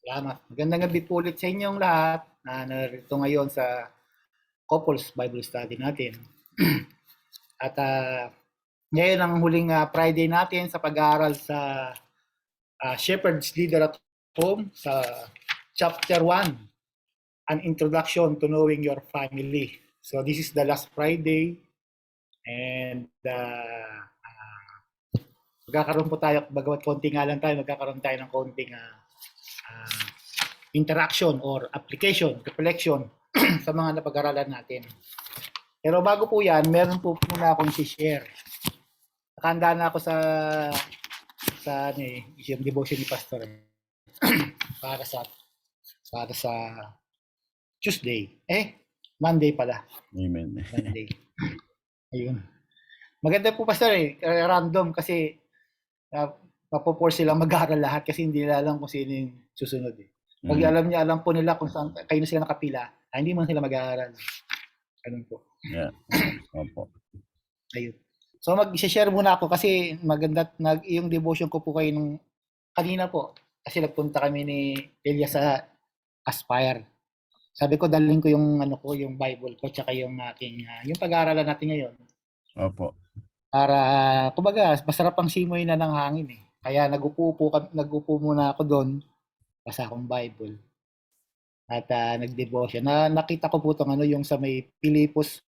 Salamat. Magandang gabi po ulit sa inyong lahat na narito ngayon sa Couples Bible Study natin. At ngayon ang huling Friday natin sa pag-aaral sa Shepherd's Leader at Home sa Chapter 1, An Introduction to Knowing Your Family. So this is the last Friday and magkakaroon po tayo, bagamat konti nga lang tayo, magkakaroon tayo ng konting interaction or application, reflection sa mga napag-aralan natin. Pero bago po yan, meron po muna akong share. Nakahanda na ako sa yung devotion ni Pastor para sa para sa Tuesday. Monday pala. Amen. Monday. Ayun. Maganda po Pastor random kasi mapoforce silang mag-aaral lahat kasi hindi nila alam kung sino yung susunod eh. Pag alam po nila kung saan kayo na sila nakapila, hindi man sila mag-aaral. Ganun po. Yeah. Opo. Ayun. So mag-share muna ako kasi maganda yung devotion ko po kayo nung kanina po kasi nagpunta kami ni Elia sa Aspire. Sabi ko dalhin ko yung yung Bible ko tsaka yung aking yung pag-aaralan natin ngayon. Opo. Para kumbaga masarap ang simoy na ng hangin eh. Kaya nagupo muna ako doon basa akong Bible. At nag-devotion. Nakita ko po itong yung sa may Pilipos.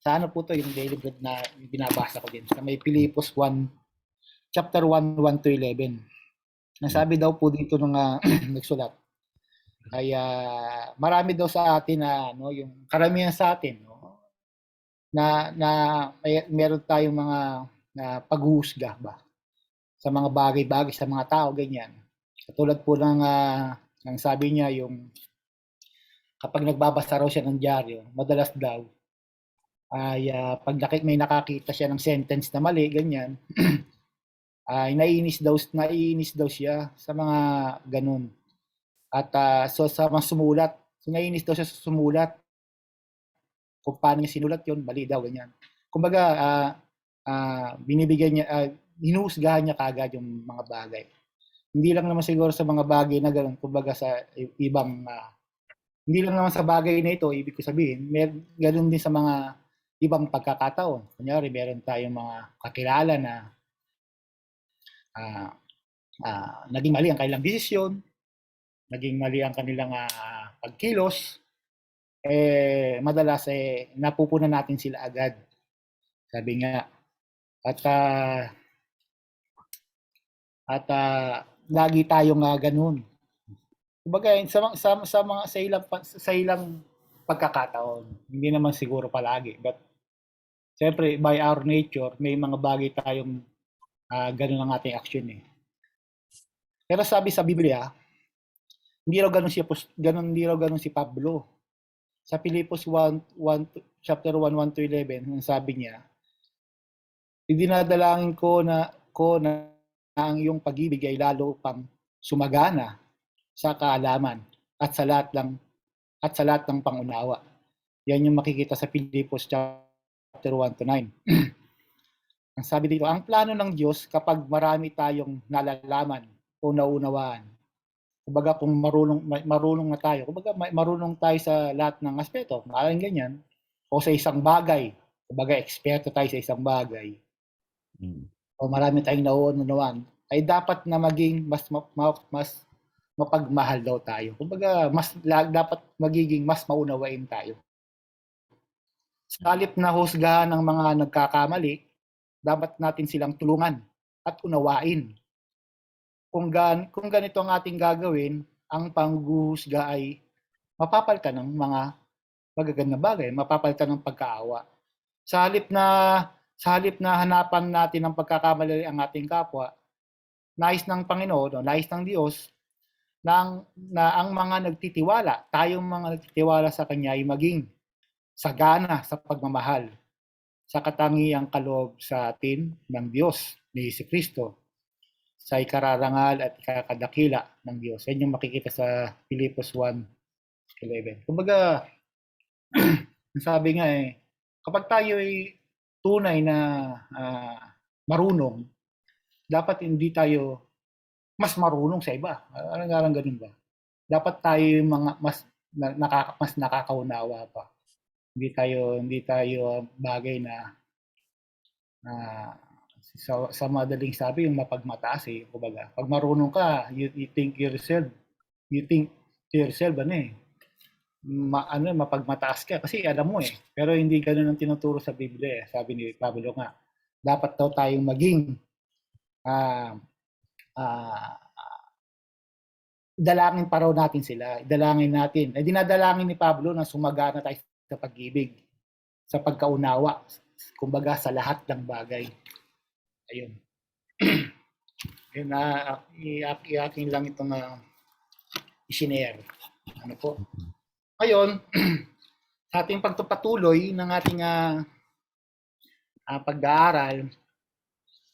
Sa po to yung daily bread na binabasa ko din. Sa may Pilipos 1, chapter 1, 1 to 11. Nasabi daw po dito nung nagsulat. Kaya marami daw sa atin na yung karamihan sa atin na meron tayong mga paghuhusga ba sa mga bagay-bagay sa mga tao ganyan. Katulad po ng sabi niya yung kapag nagbabasa raw siya ng dyaryo, madalas daw ay pag may nakakita siya ng sentence na mali ganyan ay naiinis daw siya sa mga ganun. At so sa mga sumulat, naiinis daw siya sa sumulat. Kung paano niya sinulat yun, mali daw, ganyan. Kumbaga, binibigyan niya, hinuhusgahan niya kagad yung mga bagay. Hindi lang naman siguro sa mga bagay na gano'n, kumbaga sa ibang, hindi lang naman sa bagay na ito, ibig ko sabihin, gano'n din sa mga ibang pagkakataon. Kunyari, meron tayong mga kakilala na naging mali ang kanilang desisyon, naging mali ang kanilang pagkilos, madalas napupunan natin sila agad. Sabi nga. At lagi tayong ganun. Kumbaga sa ilang pagkakataon, hindi naman siguro palagi, but siyempre by our nature, may mga bagay tayong ganun ang ating action eh. Pero sabi sa Biblia, hindi raw ganun si Pablo. Sa Pilipos 1, chapter 1, 1 to 11, ang sabi niya, idinadalangin ko na ang iyong pag-ibig ay lalo pang sumagana sa kaalaman at sa lahat ng pangunawa. Yan yung makikita sa Pilipos chapter 1 to 9. Ang sabi dito, ang plano ng Diyos kapag marami tayong nalalaman o naunawaan. Kumbaga kung marunong na tayo, kumbaga marunong tayo sa lahat ng aspeto, maaaring ganyan, o sa isang bagay, kumbaga eksperto tayo sa isang bagay, o marami tayong nauunawaan, ay dapat na maging mas mapagmahal daw tayo. Kumbaga dapat magiging mas maunawain tayo. Sa halip na husgahan ng mga nagkakamali, dapat natin silang tulungan at unawain. Kung ganito ang ating gagawin, ang panghuhusga ay mapapalitan ng mga magagandang bagay, mapapalitan ng pagkaawa. Sa halip na hanapan natin ng pagkakamali ang ating kapwa, nais ng Panginoon, nais ng Diyos, na ang mga nagtitiwala, tayong mga nagtitiwala sa Kanya ay maging sagana sa pagmamahal sa katangiang kaloob sa atin ng Diyos, ni Jesucristo, sa ikararangal at ikakadakila ng Diyos. Yan yung makikita sa Pilipos 1:11. Kumbaga, sabi nga kapag tayo ay tunay na marunong, dapat hindi tayo mas marunong sa iba. Parang ganun ba? Dapat tayo yung mga mas nakakaunawa pa. Hindi tayo bagay na sa madaling sabi yung mapagmataas eh. Kumbaga, pag marunong ka, you think to yourself mapagmataas ka kasi alam mo eh. Pero hindi ganoon ang tinuturo sa Biblia eh. Sabi ni Pablo nga, dapat daw tayong maging dalangin pa raw natin sila. Dalangin natin. Dinadalangin ni Pablo na sumagana tayo sa pag-ibig, sa pagkaunawa, kumbaga sa lahat ng bagay. Ayun. Yun na, i-aking lang itong i-share. Ano po? Ngayon, sa ating pagpapatuloy ng ating pag-aaral,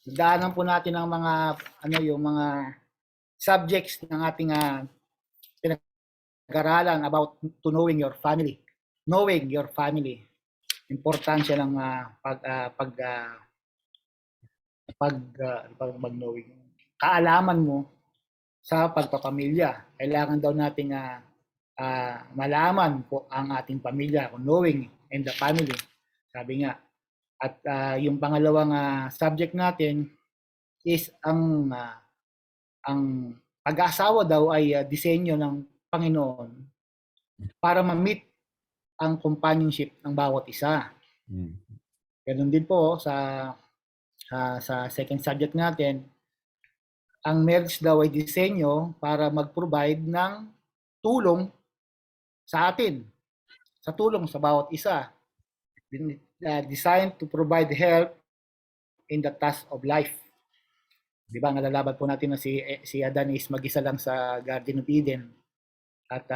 daanan po natin ang mga yung mga subjects ng ating pinag-aralan about to knowing your family. Knowing your family. Importansya ng pag-knowing. Kaalaman mo sa pagpapamilya. Kailangan daw nating malaman po ang ating pamilya, knowing in the family. Sabi nga. At yung pangalawang subject natin is ang pag-aasawa daw ay disenyo ng Panginoon para ma-meet ang companionship ng bawat isa. Ganun din po sa second subject natin, ang marriage daw ay disenyo para mag-provide ng tulong sa atin, sa tulong sa bawat isa. Designed to provide help in the task of life. Di ba, nalalaban po natin na si Adan is mag-isa lang sa Garden of Eden. At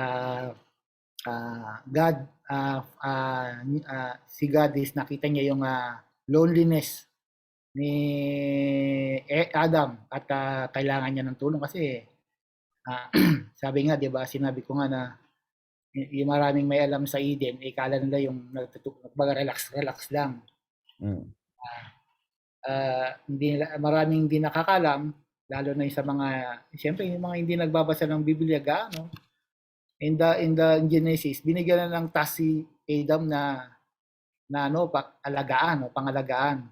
si God is nakita niya yung loneliness ni Adam at kailangan niya ng tulong kasi sabi nga, di ba, sinabi ko nga na yung maraming may alam sa Eden, ikala nila yung relax lang. Maraming hindi nakakalam, lalo na yung sa mga, siyempre yung mga hindi nagbabasa ng Biblia gaano. In the Genesis, binigyan na ng task si Adam na pangalagaan.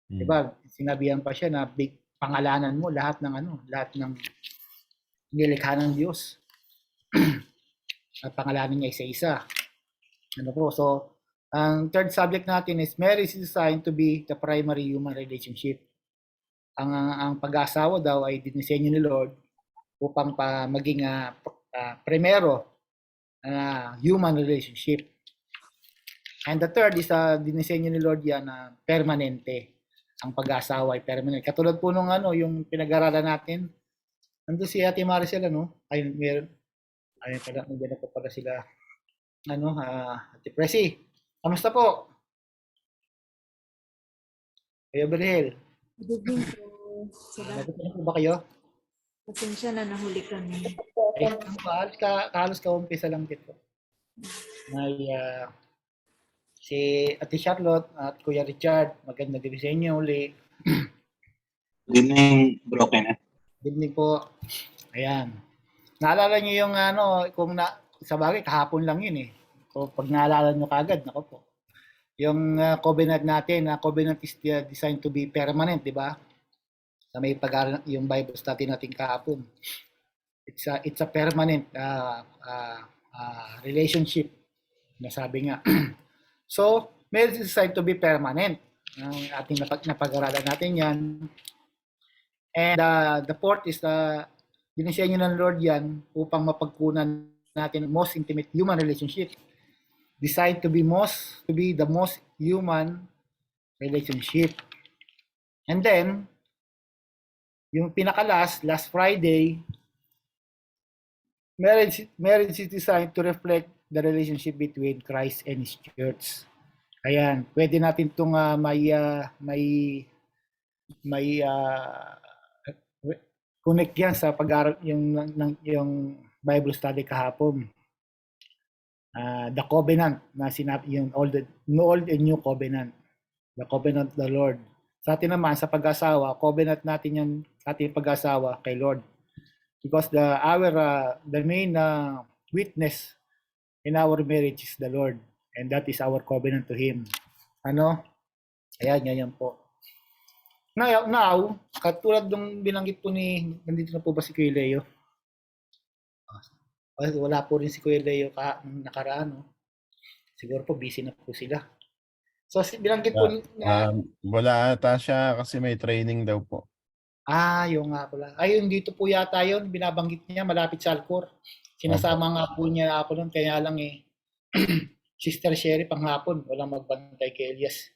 Diba? Sinabihan pa siya na pangalanan mo lahat ng nilikha ng Diyos. At pangalanan niya isa-isa. So, ang third subject natin is marriage is designed to be the primary human relationship. Ang pag-asawa daw ay dinisenyo ni Lord upang maging primero human relationship. And the third is dinisenyo ni Lord yan permanente. Ang pag-asawa ay permanente. Katulad po nung yung pinag-aralan natin, nandun si Ate Maricel, ayun pala, nandiyan na po pala sila, Ate Presi. Kamusta po? Kuya Berhel. Good evening po. Nagpunta na po ba kayo? Pasensya na, nahuli kami. Halos ka-umpisa lang dito. May si Ate Charlotte at Kuya Richard, magandang gabi sa inyo uli. Good evening, Bro Kenneth. Good evening po. Ayan. Naalala niyo yung sa bagay, kahapon lang yun eh. So, pag naalala niyo kagad, nako po. Yung covenant natin, covenant is designed to be permanent, di ba? Sa may pag-aaral yung Bible study natin kahapon. It's a permanent relationship, nasabi nga. So, marriage is designed to be permanent. Ang ating napag-aralan natin yan. And the fourth is dinisenyo ng Lord yan upang mapagkunan natin most intimate human relationship. Designed to be the most human relationship. And then, yung last Friday, marriage is designed to reflect the relationship between Christ and His Church. Ayan, pwede natin itong connect yan sa pag-aaral yung Bible study kahapon. The covenant na sinabi, yung old and new covenant. The covenant of the Lord. Sa atin naman, sa pag-asawa, covenant natin yung ating pag-asawa kay Lord. Because the main witness in our marriage is the Lord, and that is our covenant to Him. Ano? Ayan po. Now, katulad ng binanggit po nandito na po ba si Kuya Leo? Wala po rin si Kuya Leo nakaraan. No? Siguro po busy na po sila. So, binanggit po na... Wala ata siya kasi may training daw po. Yung nga pala. Ayun, dito po yata yun, binabanggit niya, malapit sa Alcor. Sinasama nga po niya ako nun, kaya lang Sister Sherry panghapon, walang magbantay kay Elias.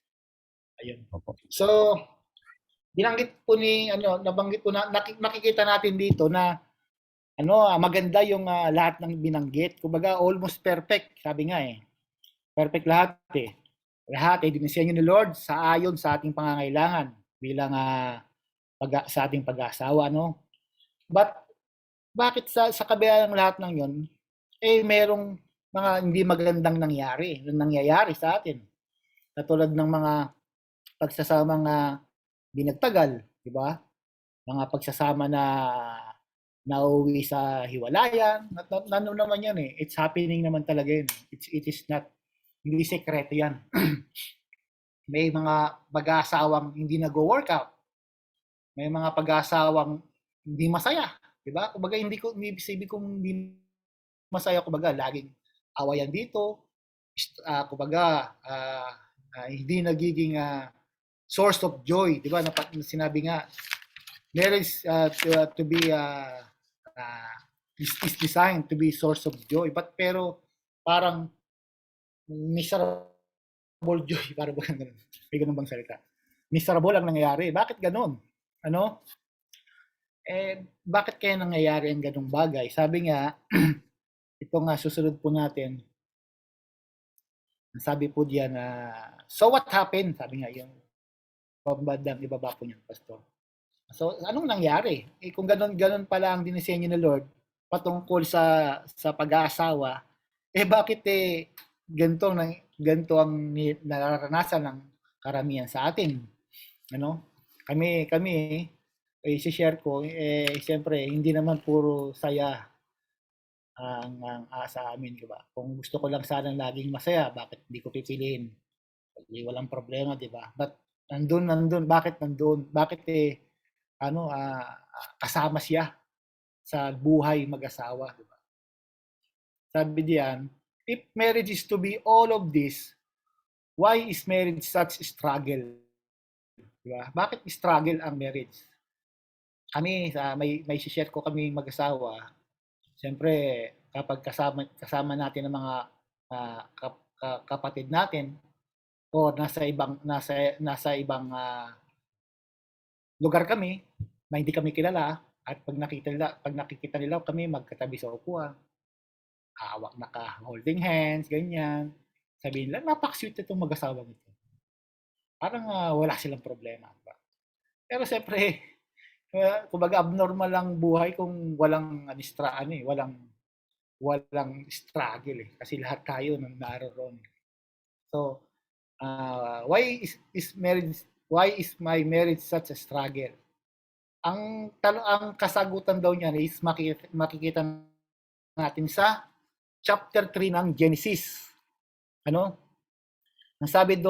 Ayun. Opo. So, nabanggit po nakikita natin dito na maganda yung lahat ng binanggit. Kumbaga, almost perfect, sabi nga Perfect lahat Lahat dinisenyo ni Lord sa ayon sa ating pangangailangan bilang sa ating pag-aasawa, no? But bakit sa kabila ng lahat ng 'yon merong mga hindi magandang nangyayari sa atin? Katulad ng mga pagsasamang binagtagal, di ba? Mga pagsasama na nauwi sa hiwalayan, naman yan It's happening naman talaga yun. It is not, hindi sekreto yan. May mga pag-aasawang hindi nag-workout. May mga pag-aasawang hindi masaya, di ba? Kumbaga hindi sabi kong hindi masaya, kumbaga laging awayan dito. Kumbaga hindi nagiging source of joy, di ba? Sinabi nga, marriage to be is designed to be source of joy, pero parang miserable joy, parang ganun. May ganun bang salita? Miserable ang nangyayari. Bakit ganun? Bakit kaya nangyayari ang ganung bagay? Sabi nga, ito nga susunod po natin. Sabi po diyan so what happened? Sabi nga yung pambandang ibaba po niyan, Pastor. So anong nangyari? Kung ganun pala ang dinisenyo ni Lord patungkol sa pag-aasawa, bakit ganito ang nararanasan ng karamihan sa atin? Kami i-share ko, siyempre, hindi naman puro saya ang sa amin, di ba? Kung gusto ko lang sana laging masaya, bakit hindi ko pipiliin? Walang problema, di ba? But bakit nandun? Bakit kasama siya sa buhay mag-asawa, di ba? Sabi diyan, if marriage is to be all of this, why is marriage such a struggle? Di ba? Bakit struggle ang marriage? Kami may share ko kami mag-asawa. Siyempre, kapag kasama natin ang mga kapatid natin o nasa ibang lugar kami na hindi kami kilala, at pag nakikita nila kami magkatabi sa upuan, naka-holding hands, ganyan, sabihin nila, napaka-sweet itong mag-asawa nito. Parang wala silang problema. Diba? Pero siyempre, kumbaga abnormal lang buhay kung walang walang struggle kasi lahat tayo naroon. So, why is my marriage such a struggle? Ang kasagutan daw niyan is makikita natin sa chapter 3 ng Genesis. Nasabi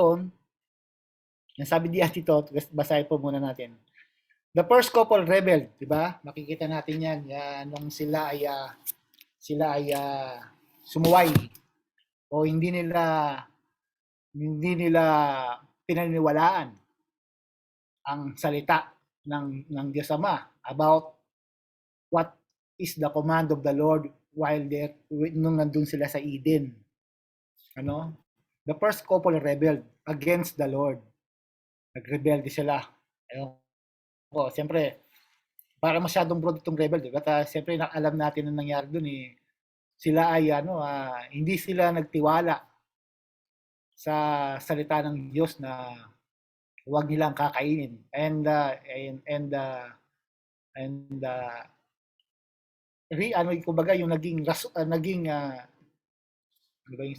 diyan dito, basahin po muna natin. The first couple rebelled, di ba? Makikita natin yan nung sila ay sumuway o hindi nila pinaniniwalaan ang salita ng Diyos Ama about what is the command of the Lord while nung nandun sila sa Eden. The first couple rebelled against the Lord. Nagrebelde sila. Siyempre, para masyadong broad itong rebel, diba? Siyempre, alam natin ang nangyari dun sila ay hindi sila nagtiwala sa salita ng Diyos na huwag nilang kakainin. Kumbaga yung naging yung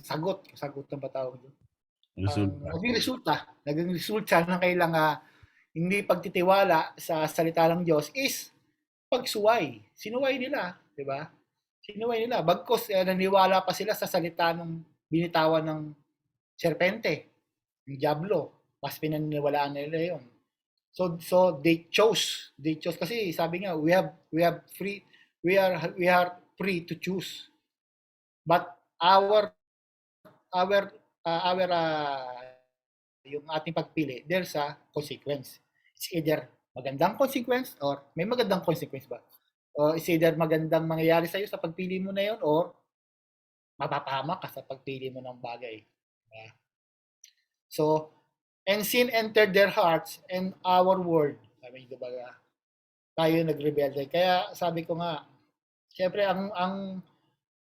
sagot ng patawag doon. Naging resulta ng kailang hindi pagtitiwala sa salita ng Diyos is pagsuway. Sinuway nila, di ba? Sinuway nila. Bagkos naniwala pa sila sa salita ng binitawan ng serpente, ng diablo. Mas pinaniniwalaan nila yon. So they chose kasi sabi nga we are free to choose. But our yung ating pagpili, there's a consequence. It's either magandang consequence or may magandang consequence ba? O it's either magandang mangyayari sa'yo sa pagpili mo na yon or mapapahamak ka sa pagpili mo ng bagay. So, and sin entered their hearts and our world. Sabi niyo ba, tayo nagrebelde. Kaya sabi ko nga, siyempre ang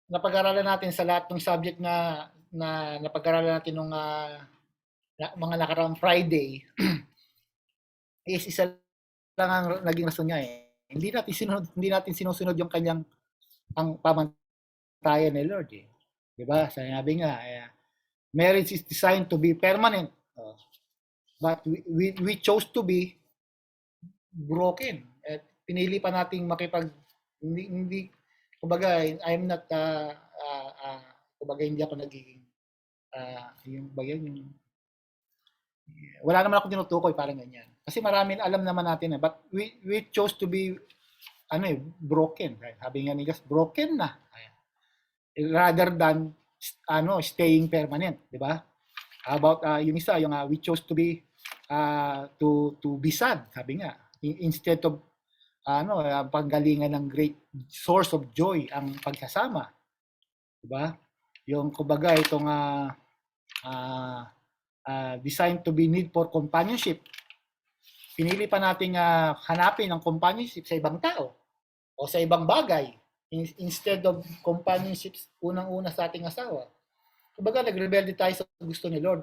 napag-aralan natin sa lahat ng subject na napag-aralan natin nung mga nakaraang Friday is isa lang ang naging rason niya eh. Hindi natin sinusunod yung kanyang ang pamantayan ni Lord eh. 'Di ba? Sabi nga, marriage is designed to be permanent. But we chose to be broken. At pinili pa nating hindi kumbaga I'm not kumbaga hindi ako nagiging yung bagay yung wala naman ako tinutukoy parang ganyan. Kasi marami alam naman natin but we chose to be broken, right? Sabi nga ni Gus, broken na. Rather than staying permanent, 'di ba? How about yung isa, yung we chose to be to be sad, sabi nga. Instead of panggalingan ng great source of joy ang pagsasama. 'Di ba? Yung kumbaga itong designed to be need for companionship. Pinili pa nating hanapin ang companionship sa ibang tao o sa ibang bagay instead of companionships unang-una sa ating asawa. Kumbaga nagrebelde tayo sa gusto ni Lord.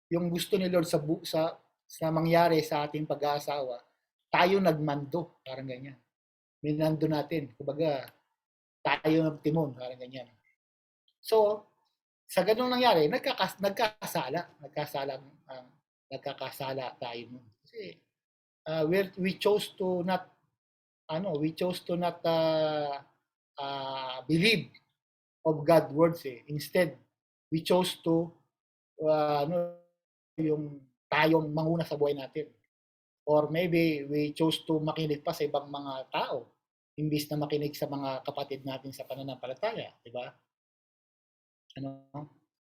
Yung gusto ni Lord sa mangyari sa ating pag-aasawa, tayo nagmando, parang ganyan. Minando natin, kumbaga tayo nagtimon, parang ganyan. So, sa ganung nangyari, nagkakasala tayo nun. Kasi we chose to not believe of God's words eh. Instead, we chose to yung tayong manguna sa buhay natin. Or maybe we chose to makinig pa sa ibang mga tao imbis na makinig sa mga kapatid natin sa pananampalataya, di ba?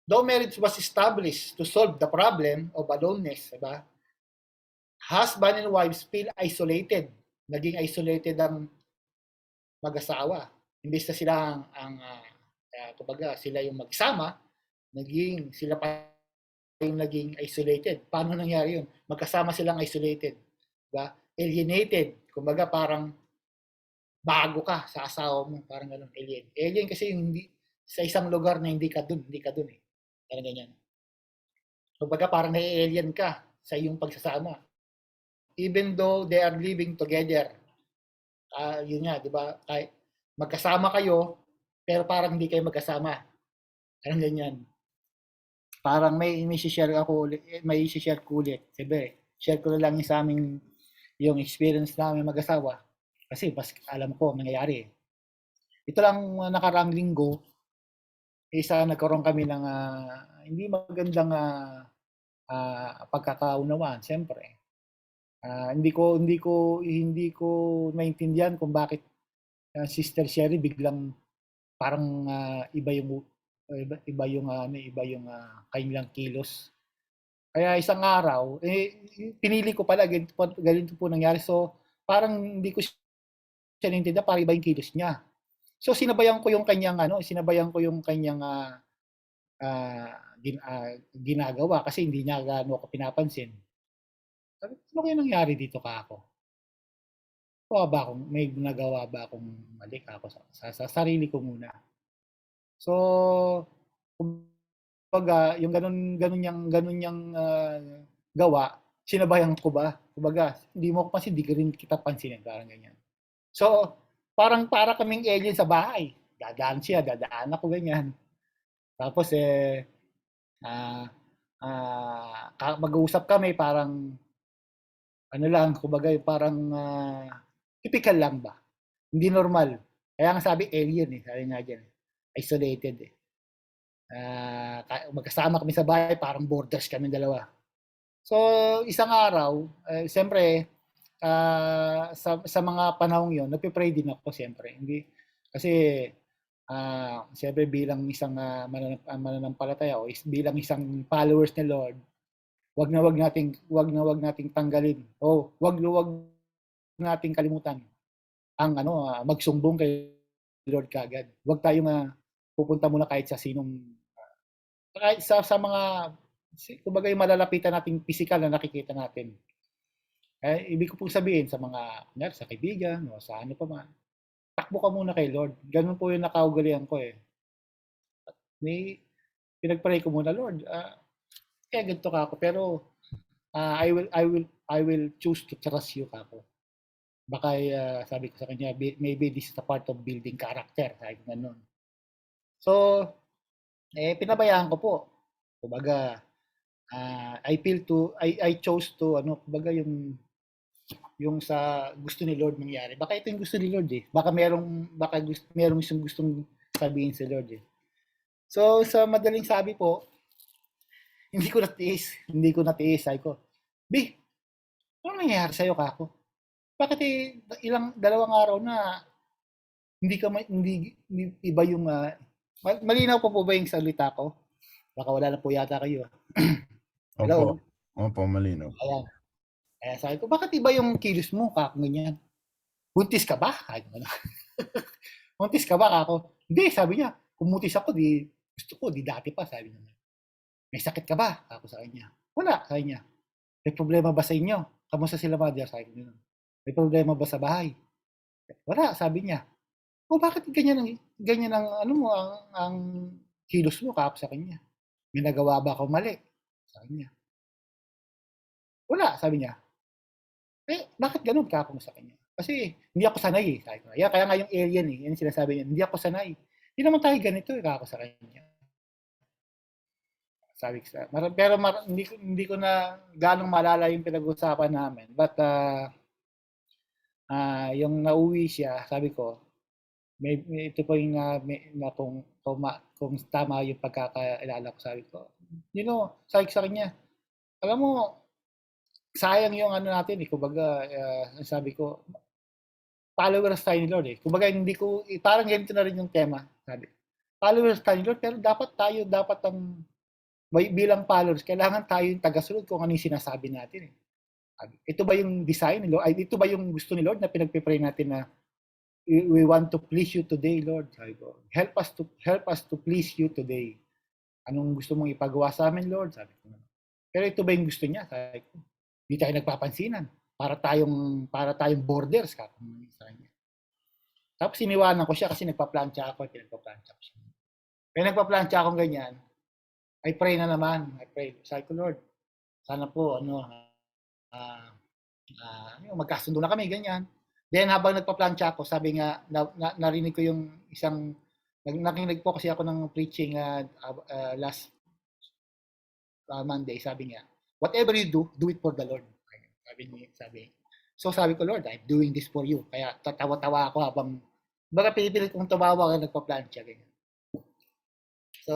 Though marriage was established to solve the problem of aloneness, di ba? Husband and wives feel isolated. Naging isolated ang mag-asawa. Imbis na sila kumbaga sila yung magsama, sila pa yung naging isolated. Paano nangyari yun? Magkasama silang isolated. Diba? Alienated. Kumbaga parang bago ka sa asawa mo. Parang gano'n. Alien kasi yung hindi, sa isang lugar na hindi ka dun eh. Parang ganyan. Kumbaga parang na-alien ka sa iyong pagsasama. Even though they are living together. Yun nga, di ba? Magkasama kayo, pero parang hindi kayo magkasama. Parang ganyan. Parang may share ko ulit. Sabi, share ko lang yung sa amin yung experience namin mag-asawa. Kasi alam ko nangyayari. Ito lang nakaraang linggo, nagkaroon kami ng hindi magandang pagkakaunawaan, siyempre. Hindi ko maintindihan kung bakit Sister Sherry biglang parang iba yung kanilang kilos. Kaya isang araw pinili ko pala ganito po nangyari. So parang hindi ko siya naintindihan, parang iba yung kilos niya. So sinabayan ko yung kanyang ginagawa kasi hindi niya gaano ako pinapansin. Sabi, ano kaya nangyari dito ka ako? May nagawa ba akong mali ako sa sarili ko muna? So, kumbaga, yung ganun niyang gawa, sinabayan ko ba? Kumbaga, hindi mo ako pansin, hindi ka rin kita pansinin, parang ganyan. So, para kaming alien sa bahay. Dadaan siya, dadaan ako ganyan. Tapos, mag-uusap kami, parang, kumbaga, parang, typical lang ba? Hindi normal. Kaya nga sabi, alien eh. Sabi nga dyan. Isolated eh. Magkasama kami sa bahay, parang borders kami dalawa. So, isang araw, siyempre, sa mga panahong yon, nagpe-pray din ako siyempre. Hindi, kasi, siyempre bilang isang mananampalataya o bilang isang followers ni Lord, wag na wag nating tanggalin o wag nating kalimutan ang magsumbong kay Lord kaagad. Wag tayong pupunta muna kahit sa sinong kahit sa mga kumbaga yung malalapitan nating physical na nakikita natin. Ibig ko pong sabihin sa mga sa kaibigan o sa ano pa man, takbo ka muna kay Lord. Ganun po yung nakaugalian ko eh. May pinagpray ko muna, Lord, kaya ganito ka ako, pero I will choose to trust you ka ako. Baka sabi ko sa kanya, maybe this is a part of building character. Sabi ko ganun. So, pinabayaan ko po. Kumbaga, I chose to, kumbaga yung sa gusto ni Lord mangyari. Baka ito yung gusto ni Lord eh. Baka merong gustong sabihin si Lord eh. So, sa madaling sabi po, hindi ko natiis. Sabi ko, ano nangyayari sa'yo, kako? Bakit dalawang araw na hindi iba yung malinaw po ba yung salita ko? Baka wala na po yata kayo. Hello? Opo, malinaw. Ayan. Kaya sabi ko, bakit iba yung kilos mo, kako, ganyan? Buntis ka ba? Buntis ka ba, kako? Hindi, sabi niya, kumutis ako, gusto ko, dati pa, sabi niya. May sakit ka ba? Ako sa kanya. Wala, sabi niya. May problema ba sa inyo? Kamusta sila, mother? Sabi niya. May problema ba sa bahay? Wala, sabi niya. Bakit ganyan ang kilos mo, kako sa kanya? May nagawa ba ako mali? Sabi niya. Wala, sabi niya. Bakit ganun kako sa kanya? Kasi hindi ako sanay eh. Sabi ko. Kaya nga yung alien eh. Yan sinasabi niya. Hindi ako sanay. Hindi naman tayo ganito eh, kako sa kanya. Sabi ko pero hindi ko na ganong malala yung pinag-usapan namin. But yung nauwi siya, sabi ko, ito po yung kung tama yung pagkakaalala ko, sabi ko. Sabi ko sa kanya, alam mo, sayang yung natin eh. Kumbaga, sabi ko, followers tayo ni Lord eh. Kumbaga, parang ganito na rin yung tema. Sabi, followers tayo ni Lord, pero dapat ang bilang followers, kailangan tayo yung tagasunod kung ano yung sinasabi natin eh. Ito ba yung design ni Lord? Ito ba yung gusto ni Lord na pinagpipray natin na we want to please you today, Lord? Sabi ko, help us to please you today. Anong gusto mong ipagawa sa amin, Lord? Sabi ko. Pero ito ba yung gusto niya? Sabi ko, hindi tayo nagpapansinan. Para tayong borders ka. Sa kanya. Tapos siniwanan ko siya kasi nagpa-plancha ako. Pinagpa-plancha ko siya. Kaya nagpa-plancha akong ganyan. I pray na naman. Sabi ko, Lord, sana po, magkasundo na kami, ganyan. Then, habang nagpa-plancha ako, sabi nga, narinig ko yung nakinig po kasi ako ng preaching last Monday, sabi niya, whatever you do it for the Lord. Sabi. So, sabi ko, Lord, I'm doing this for you. Kaya, tatawa-tawa ako habang, baga pinipilit kong tumawa kaya nagpa-plancha, ganyan. So,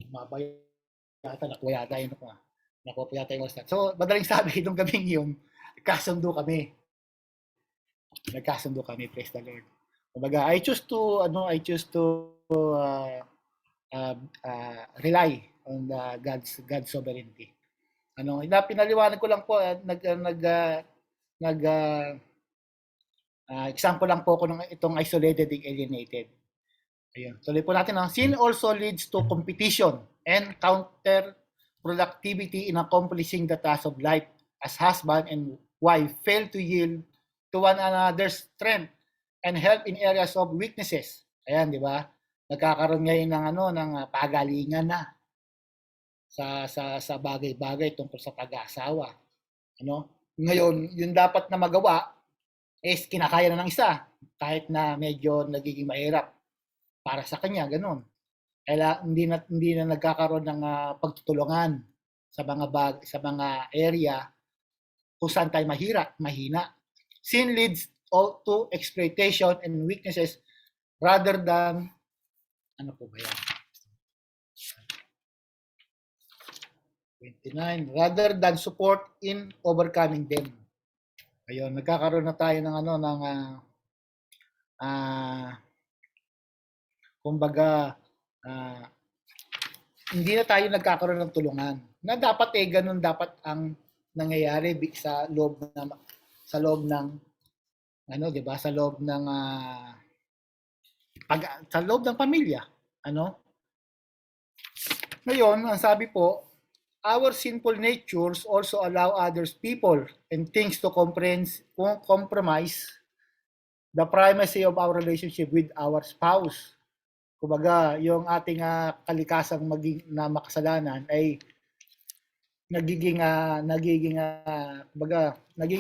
nakuha yata yung oras. So, madaling sabi, itong gabing yun, nagkasundo kami, praise the Lord. Kumbaga, I choose to rely on God's sovereignty. Pinaliwanag ko lang po, example lang po ako ng itong isolated and alienated. Ayun. Tuloy po natin. Sin also leads to competition and counterproductivity in accomplishing the task of life as husband and wife fail to yield to one another's strength and help in areas of weaknesses. Ayan, di ba? Nagkakaroon ngayon ng pagalingan na sa bagay-bagay tungkol sa pag-aasawa. Ngayon, yung dapat na magawa is kinakaya na ng isa kahit na medyo nagiging mahirap para sa kanya, ganun. Kaya hindi na nagkakaroon ng pagtutulungan sa mga area kung saan tayo mahina. Sin leads to exploitation and weaknesses rather than, ano po ba yan? 29, rather than support in overcoming them. Ayun, nagkakaroon na tayo ng ano, ng kumbaga, hindi na tayo nagkakaroon ng tulungan. Na dapat ganun dapat ang nangyayari sa loob ng ano, 'di ba? Sa loob ng sa loob ng pamilya, ano? Ngayon, ang sabi po, our sinful natures also allow others people and things to compromise the primacy of our relationship with our spouse. Kumbaga, yung ating kalikasang na makasalanan ay nagiging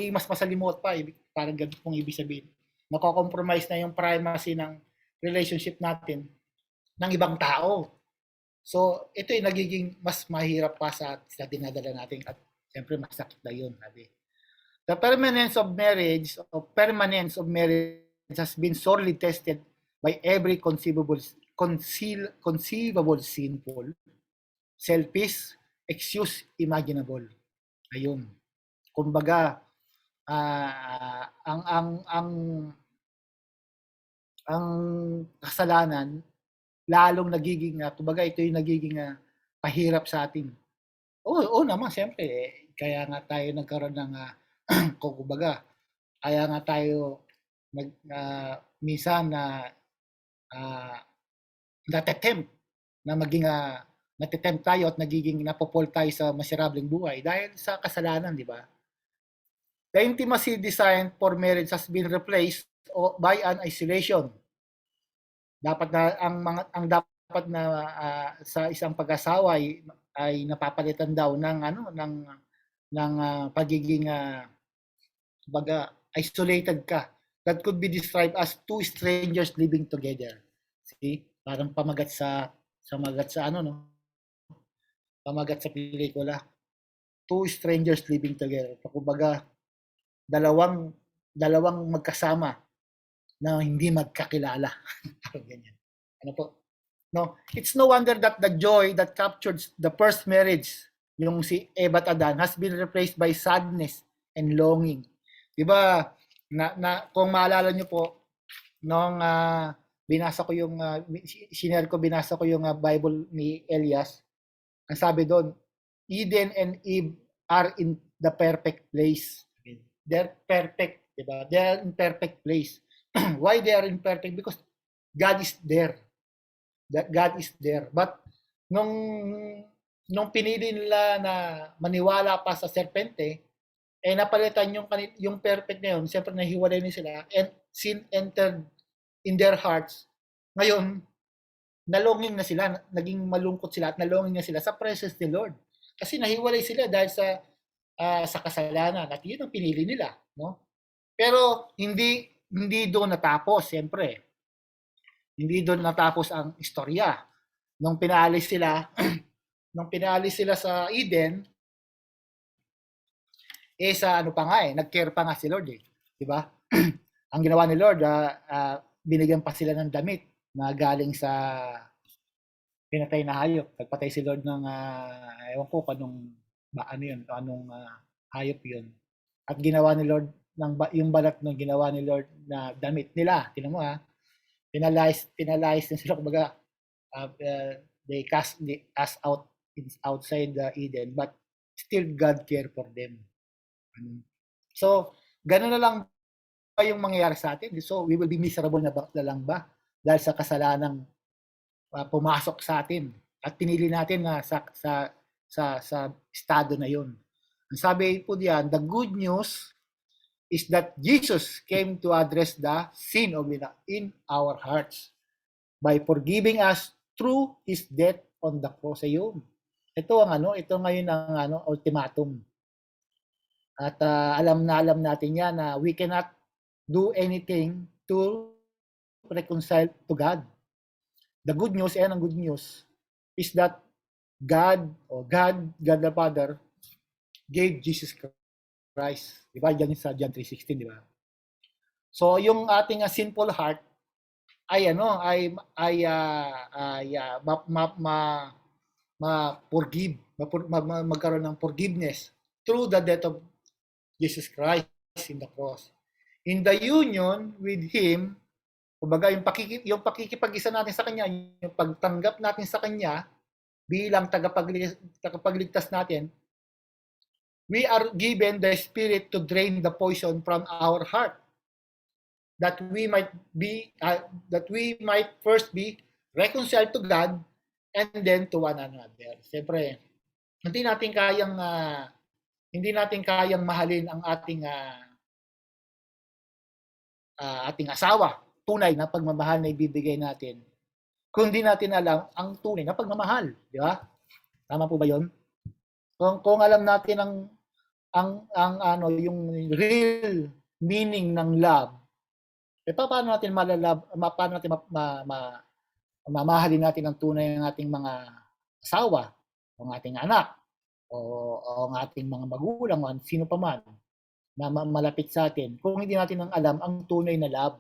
mas masalimot pa, parang ganito pong ibig sabihin. Nako-compromise na yung primacy ng relationship natin ng ibang tao. So, ito ay nagiging mas mahirap pa sa dinadala natin at siyempre masakit na yun, sabi. The permanence of marriage has been sorely tested by every conceivable sinful, selfish, excuse imaginable. Ayun. Kumbaga, ang kasalanan lalong nagiging kumbaga ito yung nagiging pahirap sa atin. Oo naman, siyempre kaya nga tayo nagkaroon ng kumbaga, kaya nga tayo minsan natatempt na maging natatempt tayo at nagiging napopol tayo sa masirableng buhay dahil sa kasalanan, di ba? The intimacy designed for marriage has been replaced by an isolation. Dapat na ang dapat na sa isang pag-asawa ay napapalitan daw ng pagiging isolated ka. That could be described as two strangers living together. See? Parang pamagat sa pelikula. Two strangers living together. Kumbaga, dalawang magkasama na hindi magkakilala. Ganyan. Ano po? No, it's no wonder that the joy that captured the first marriage, yung si Eva at Adan, has been replaced by sadness and longing. 'Di ba? Kung maalala niyo po nung binasa ko yung Bible ni Elias, ang sabi doon, Eden and Eve are in the perfect place. They're perfect, 'di ba? They're in perfect place. Why they are imperfect? Because God is there. That God is there. But nung pinili nila na maniwala pa sa serpente, napalitan yung perfect na yun, siyempre nahiwalay na sila, and sin entered in their hearts. Ngayon, nalonging na sila, naging malungkot sila at nalonging na sila sa presence ni Lord. Kasi nahiwalay sila dahil sa kasalanan at yun ang pinili nila, no? Pero hindi doon natapos, siyempre. Hindi doon natapos ang istorya. Nung pinaalis sila sa Eden, sa ano pa nga nag-care pa nga si Lord di ba? Ang ginawa ni Lord, binigyan pa sila ng damit na galing sa pinatay na hayop. Nagpatay si Lord ng ewan ko anong hayop yun. At ginawa ni Lord yung balat ng ginawa ni Lord na damit nila. Tingnan mo penalized na sila, kumbaga they cast out outside the Eden, but still God care for them. So, gano'n na lang ba yung mangyayari sa atin? So, we will be miserable na lang ba dahil sa kasalanang pumasok sa atin at pinili natin na sa estado na yun. Ang sabi po diyan, the good news is that Jesus came to address the sin in our hearts by forgiving us through His death on the cross. Ayun. Ito ngayon ang ultimatum. At alam natin yan na we cannot do anything to reconcile to God. The good news, ang good news, is that God the Father, gave Jesus Christ. Diba? Yan sa John 3:16, diba? So yung ating sinful heart ay ma-forgive, magkaroon ng forgiveness through the death of Jesus Christ in the cross. In the union with Him, kumbaga yung pakikipag-isa natin sa Kanya, yung pagtanggap natin sa Kanya bilang tagapagligtas natin, we are given the Spirit to drain the poison from our heart, that we might first be reconciled to God and then to one another. Siyempre, hindi natin kayang mahalin ang ating asawa, tunay na pagmamahal na ibibigay natin, kung hindi natin alam ang tunay na pagmamahal, di ba? Tama po ba 'yon? Kung alam natin yung real meaning ng love, paano natin mamahalin natin ang tunay ng ating mga asawa, o ang ating anak, o ang ating mga magulang, o sino pa man na malapit sa atin, kung hindi natin alam ang tunay na love.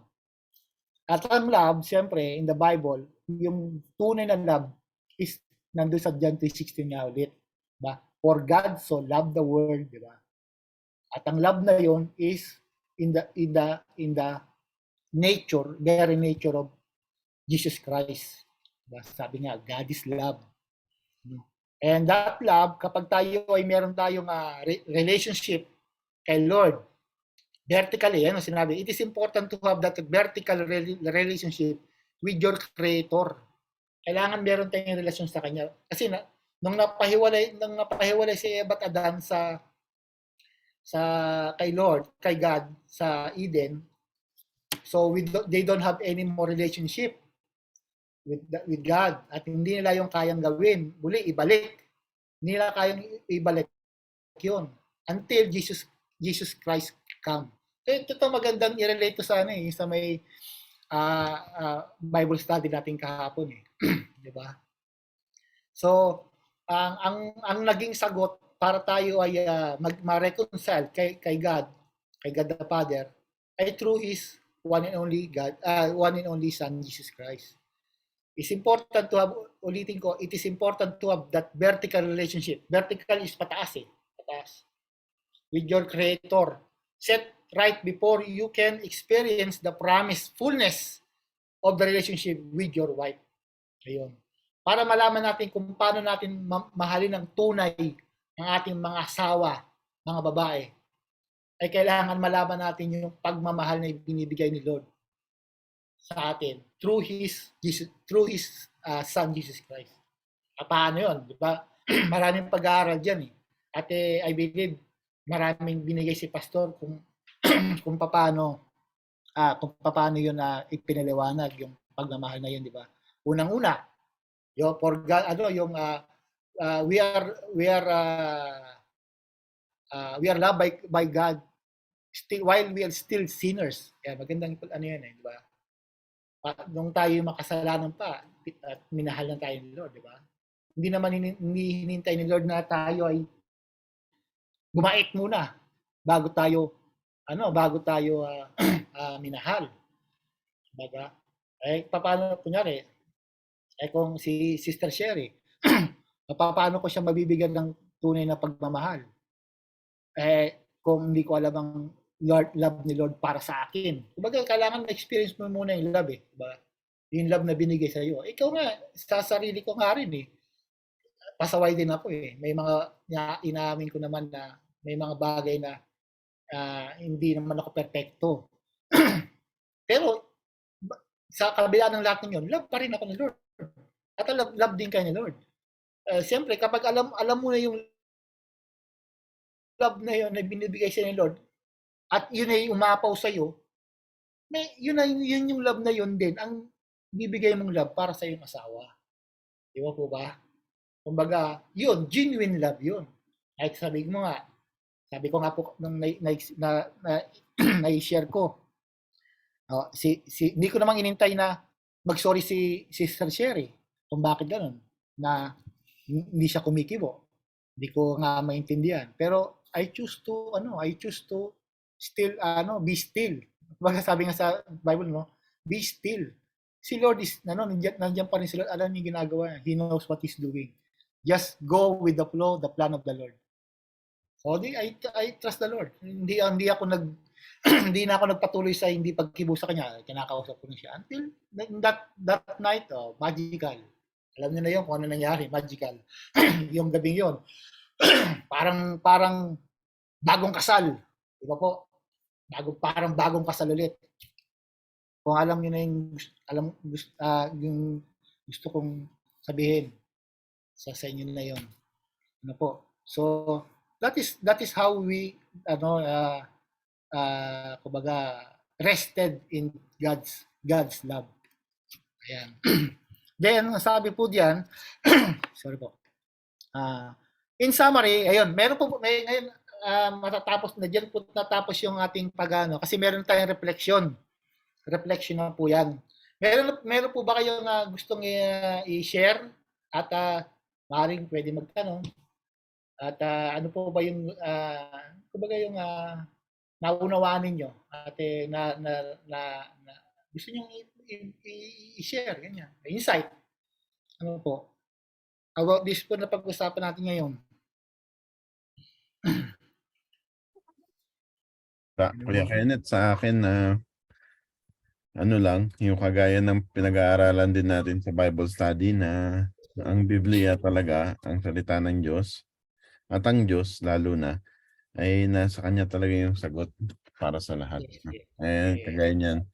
At ang love, siyempre, in the Bible, yung tunay na love is nandun sa John 3:16 nga ulit. Diba? For God so loved the world, di ba? At ang love na yon is in the very nature of Jesus Christ. Diba? Sabi nga, God is love. And that love, kapag tayo ay meron tayong relationship kay Lord, vertically, yan ang sinabi, it is important to have that vertical relationship with your Creator. Kailangan meron tayong relasyon sa Kanya. Kasi nung napahiwalay si Eva at Adan kay Lord, kay God, sa Eden, so they don't have any more relationship with God. At hindi nila yung kayang gawin. Muli, ibalik. Hindi nila kayang ibalik yun until Jesus Christ come. Ito magandang i-relate to sa sa may Bible study natin kahapon eh. 'Di ba? So, ang naging sagot para tayo ay ma-reconcile kay God the Father ay through His one and only Son, Jesus Christ. It's important to have, ulitin ko, it is important to have that vertical relationship. Vertical is pataas eh. Pataas. With your Creator. Set right before you can experience the promised fullness of the relationship with your wife. Ayun. Para malaman natin kung paano natin mahalin ng tunay ang ating mga asawa, mga babae, ay kailangan malaman natin yung pagmamahal na binibigay ni Lord sa atin through His Son, Jesus Christ. Paano yun? Diba? Maraming pag-aaral dyan eh. At I believe maraming binigay si Pastor kung paano yun ipinaliwanag yung pagmamahal na yun, di ba? Unang-una, yung for God, we are loved by God still while we are still sinners. Kaya magandang yan eh, di ba? Nung tayo makasalanan pa at minahal na tayo ni Lord, di ba? Hindi naman hinintay ni Lord na tayo ay bumait muna bago tayo minahal. Diba? Paano kunyari kung si Sister Sherry, paano ko siya mabibigyan ng tunay na pagmamahal? Kung hindi ko alam ang love ni Lord para sa akin. Kumbaga, kailangan ma-experience mo muna yung love eh. Diba? Yung love na binigay sa iyo. Ikaw nga, sa sarili ko nga rin eh. Pasaway din ako eh. May mga, inaamin ko naman na may mga bagay na hindi naman ako perfecto. Pero, sa kabila ng lahat ng yun, love pa rin ako ni Lord. At love din kayo ni Lord. Siyempre, kapag alam mo na yung love na yun na binibigay sa ni Lord, at yun ay umapaw sa iyo, yun yung love na yun din ang bibigay mong love para sa iyong asawa. Di ba po ba? Kumbaga, yun, genuine love yun. Kahit sabi ko nga po nung na-share ko, hindi ko namang inintay na mag-sorry si Sister Sherry kung bakit gano'n, na hindi siya kumikibo. Hindi ko nga maintindihan. Pero I choose to still be still. Baga sabi nga sa Bible, no? Be still. Si Lord is, nandiyan pa rin si Lord. Alam niya yung ginagawa niya. He knows what He's doing. Just go with the flow, the plan of the Lord. So, I trust the Lord. Hindi ako hindi na ako nagpatuloy sa hindi pagkibo sa kanya. Kinakausap ko na siya. Until that night, magical. Alam niyo na yun kung ano nangyari, magical. Yung gabing yun. parang bagong kasal. Diba po? Parang bagong kasal ulit. Kung alam niyo na yung gusto kong sabihin sa inyo na yun. Ano po? So, that is how we kumbaga rested in God's love. Ayan. Then sabi po diyan, sorry po. In summary, ayun, meron po ngayon matatapos na diyan po natapos yung ating pagano kasi meron tayong reflection na po 'yan. Meron po ba kayong gustong i-share at maaaring pwede magtanong? At ano po ba yung kumbaga yung naunawaan ninyo at gusto niyo i-share ganyan, insight. Ano po? About this po na pag-usapan natin ngayon. Kuya Kenneth, sa akin ano lang, yung kagaya ng pinag-aaralan din natin sa Bible study na ang Biblia talaga, ang salita ng Diyos, at ang Diyos lalo na, ay nasa Kanya talaga yung sagot para sa lahat. Kagaya niyan,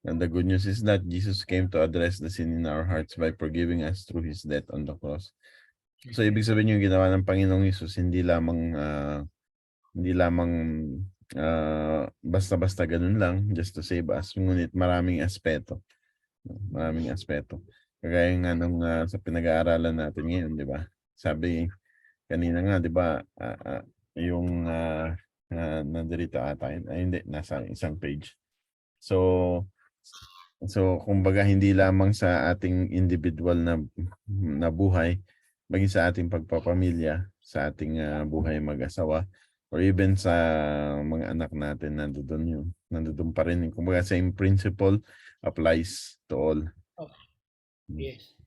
and the good news is that Jesus came to address the sin in our hearts by forgiving us through His death on the cross. So, ibig sabihin yung ginawa ng Panginoong Hesus, hindi lamang basta-basta ganun lang, just to save us. Ngunit maraming aspeto. Kagaya nga nung sa pinag-aaralan natin ngayon, di ba? Sabi kanina nga, di ba, yung nandito ata, hindi, nasa isang page. So kumbaga hindi lamang sa ating individual na buhay, maging sa ating pagpapamilya, sa ating buhay mag-asawa, or even sa mga anak natin, nandoon pa rin. Kumbaga same principle applies to all. Yes.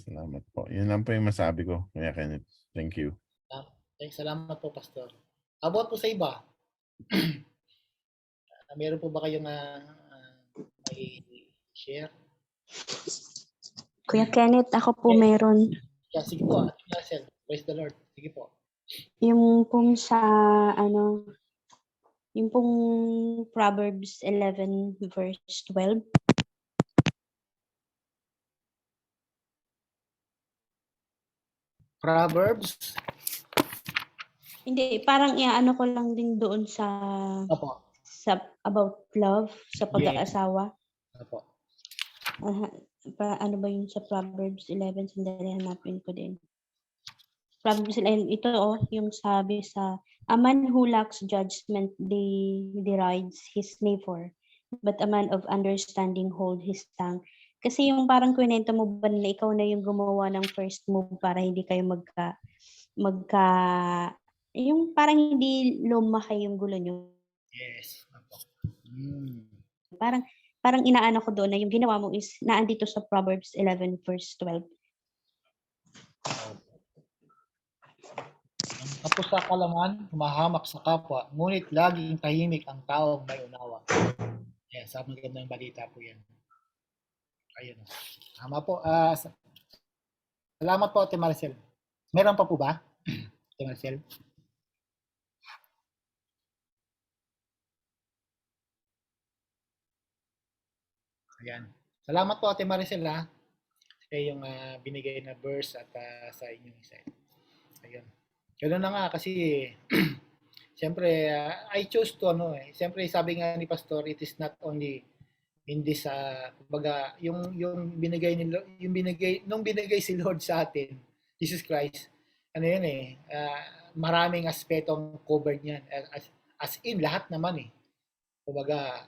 Salamat po. Yun lang po yung masabi ko, Kuya Kenneth. Thank you. Salamat po, Pastor. About po sa iba, meron po ba kayong may share? Kuya Kenneth, ako po meron. Yeah, sige po. Praise the Lord. Sige po. Yung pong sa, yung pong Proverbs 11 verse 12. Proverbs? Hindi, parang iaano ko lang din doon sa about love, sa pag-aasawa. Opo. Ano ba yun sa Proverbs 11? Sandali, hanapin ko din. Proverbs 11, ito yung sabi sa, a man who lacks judgment derides his neighbor, but a man of understanding hold his tongue. Kasi yung parang kwento mo ba na ikaw na yung gumawa ng first move para hindi kayo yung parang hindi lumaki yung gulo nyo. Yes. Parang inaano ko doon na yung ginawa mo is naandito sa Proverbs 11 verse 12. Ang kapos sa kalaman, humahamak sa kapwa, ngunit laging tahimik ang taong may unawa. Yes, magandang balita po yan. Ayun. Tama po. Salamat po, Ate Maricel. Meron pa po ba, Ate Maricel? Ayan. Salamat po, Ate Maricel, sa yung binigay na verse at sa inyong insight. Ayun. Ganun na nga kasi siyempre I chose to siyempre sabi nga ni Pastor, it is not only in this kumbaga yung binigay si Lord sa atin, Jesus Christ. Ano yun maraming aspetong covered niyan. As in lahat naman Kumbaga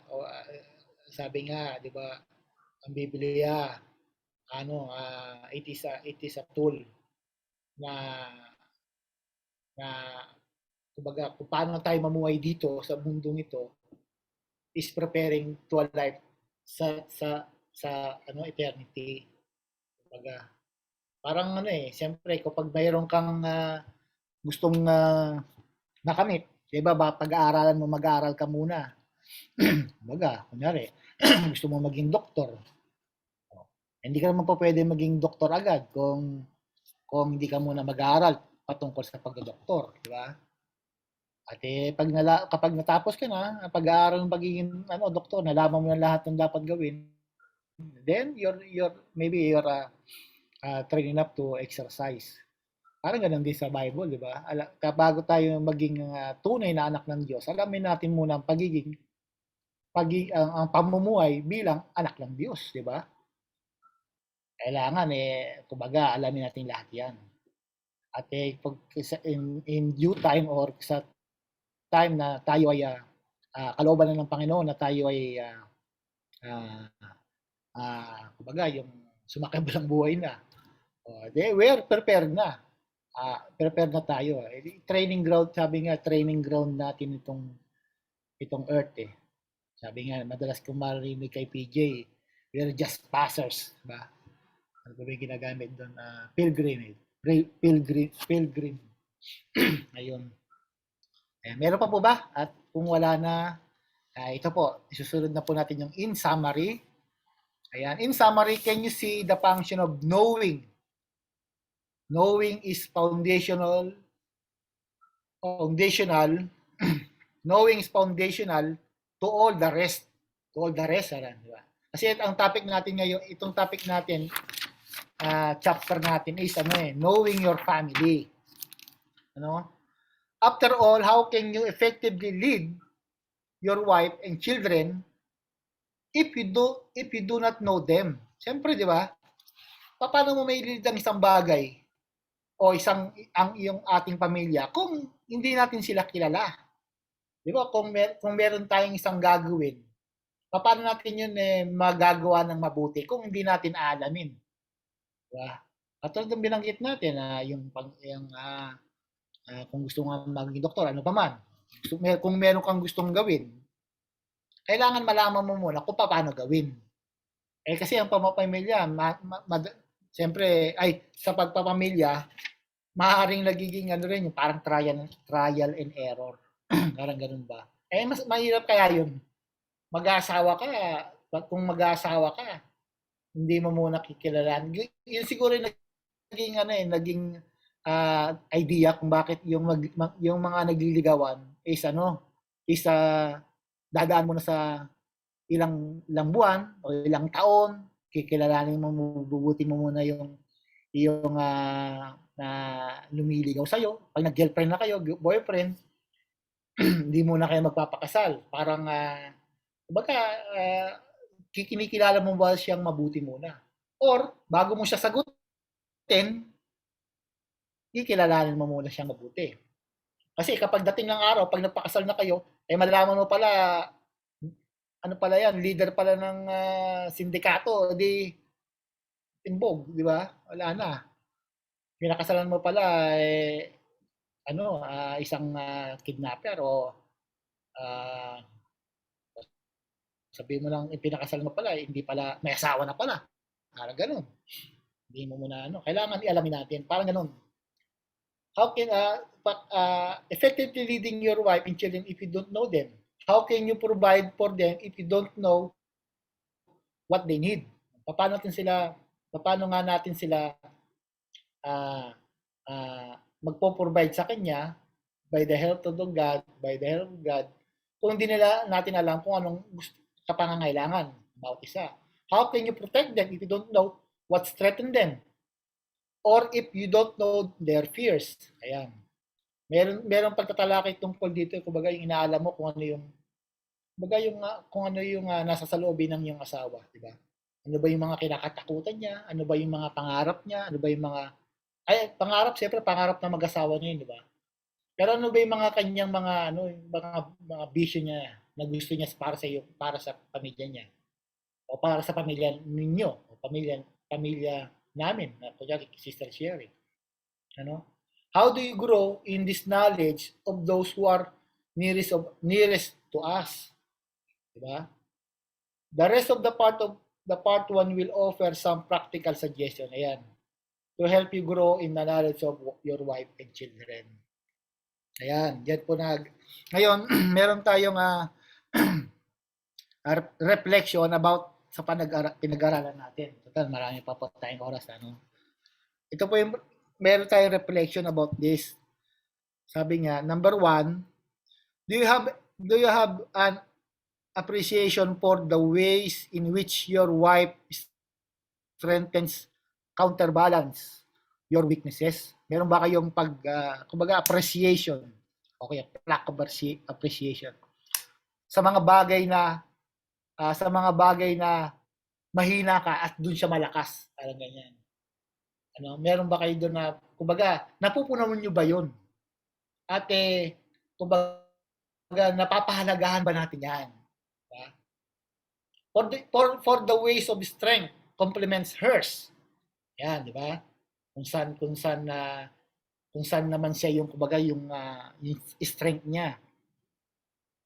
sabi nga, 'di ba, ang Biblia it is a tool na kumbaga kung paano tayo mamuhay dito sa mundong ito, is preparing to a life sa eternity. Kumbaga, parang siyempre kapag mayroon kang gustong nakamit, 'di ba, pag-aaralan mo, mag-aaral ka muna. Kumbaga, kunyari, gusto mo maging doktor. Hindi ka naman pa pwede maging doktor agad kung hindi ka muna mag-aaral patungkol sa pagdodoktor, di ba? At kapag natapos ka na, pag-aaral ng pagiging doktor, nalaman mo na lahat ng dapat gawin, then maybe you're training up to exercise. Parang ganun din sa Bible, di ba? Bago tayo maging tunay na anak ng Diyos, alamin natin muna ang ang pamumuhay bilang anak ng Diyos, di ba? Kailangan kumbaga alamin natin lahat 'yan. At in due time or sa time na tayo ay kalooban na ng Panginoon na tayo ay kumbaga yung sumakay ng buhay na. We're prepared na. Prepared na tayo. Training ground, sabi nga, training ground natin itong earth eh. Sabi nga, madalas kong marinig kay PJ, we're just passers, ba? Ano ba yung ginagamit doon? Pilgrim. Ayun. Meron pa po ba? At kung wala na, ito po, isusunod na po natin yung in summary. Ayan. In summary, can you see the function of knowing? Knowing is foundational. Knowing is foundational to all the rest. To all the rest, di ba? Kasi ang topic natin ngayon, itong topic natin, chapter natin is knowing your family. After all, how can you effectively lead your wife and children if you do not know them? Siyempre, di ba? Paano mo may lead ang isang bagay o ang iyong ating pamilya kung hindi natin sila kilala? Di ba? Kung meron tayong isang gagawin, paano natin yun magagawa ng mabuti kung hindi natin aalamin? Diba? At tulad ng binanggit natin, kung gusto nga maging doktor, ano pa man, kung meron kang gustong gawin, kailangan malaman mo muna kung paano gawin. Kasi ang pamapamilya, siyempre, sa pagpapamilya, maaaring nagiging rin, yung parang trial and error. Parang ganun ba? Mas mahirap kaya yun. Kung mag-aasawa ka, hindi mo muna kikilalan. Yun siguro naging idea kung bakit yung mga nagliligawan is dadaan mo na sa ilang buwan o ilang taon, kikilalanin mo, bubuti mo muna yung na lumiligaw sa'yo. Pag nag-girlfriend na kayo, boyfriend, hindi muna kayo magpapakasal. Parang kinikilala mo ba siyang mabuti muna? Or, bago mo siya sagutin, kikilalanin mo muna siyang mabuti. Kasi kapag dating ng araw, pag nagpakasal na kayo, malalaman mo pala, leader pala ng sindikato, timbog, di ba? Wala na. Pinakasalan mo pala, isang kidnapper o sabihin mo lang, pinakasal mo pala, hindi pala, may asawa na pala. Parang ganun. Hindi mo muna, kailangan i-alamin natin. Parang ganun. How can, effectively leading your wife and children if you don't know them? How can you provide for them if you don't know what they need? Paano nga natin sila magpo-provide sa kanya by the help of God, kung hindi natin alam kung anong kapangangailangan bawat isa. How can you protect them if you don't know what's threatened them? Or if you don't know their fears? Ayan. Meron pagtatalakay tungkol dito, kumbaga yung inaalam mo kung ano yung nasa saloobin ng iyong asawa, di ba? Ano ba yung mga kinakatakutan niya? Ano ba yung mga pangarap niya? Ano ba yung mga pangarap, siyempre pangarap na mag-asawa niya, di ba? Pero ano ba yung mga kanyang mga vision niya na gusto niya para sa pamilya niya? O para sa pamilya ninyo, o pamilya namin, na kunyari Sister Sherry. How do you grow in this knowledge of those who are nearest to us? Diba? The rest of the part 1 will offer some practical suggestion. Ayan. To help you grow in the knowledge of your wife and children. Ayan. Diyan po ngayon, meron tayong reflection about sa pinag-aralan natin. Total, marami pa po tayong oras. Ito po yung meron tayong reflection about this. Sabi nga, number 1, do you have an appreciation for the ways in which your wife strengthens, counterbalance your weaknesses? Meron ba kayong kumbaga appreciation? Okay, lack of appreciation. Sa mga bagay na mahina ka at dun siya malakas. Parang ganyan. Meron ba kayo doon na, kumbaga, napupunawan nyo ba yun? At kumbaga, napapahalagahan ba natin yan? Diba? For the ways of strength complements hers. Yan, di ba? Kung saan naman siya yung, kumbaga, yung strength niya.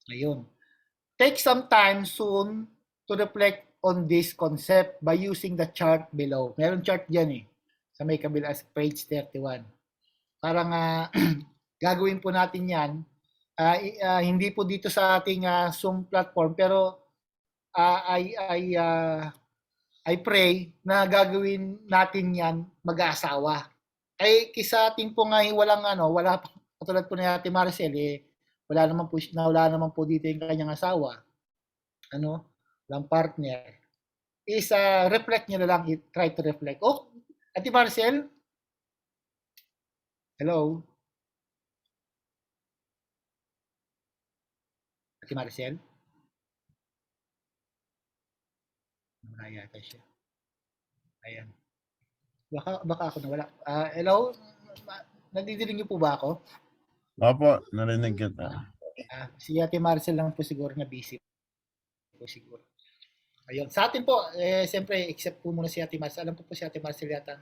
Ayun. Take some time soon to reflect on this concept by using the chart below. Meron chart dyan sa may kabila, page 31. Parang gagawin po natin yan. Hindi po dito sa ating Zoom platform, pero I pray na gagawin natin yan mag-aasawa. Ay kisa ating po nga wala katulad po ni Ate Maricel, wala naman po dito yung kanyang asawa. Walang partner. Reflect niyo na lang, try to reflect. Oh, Ate Maricel? Hello? Ate Maricel? Wala yata siya. Ayan. Baka ako nawala. Hello? Nadidinig niyo po ba ako? Opo, narinig kita. Si Ate Maricel lang po siguro na busy po siguro. Ayun. Sa atin po, siyempre, except po muna si Ate Maricel. Alam ko po si Ate Maricel yata.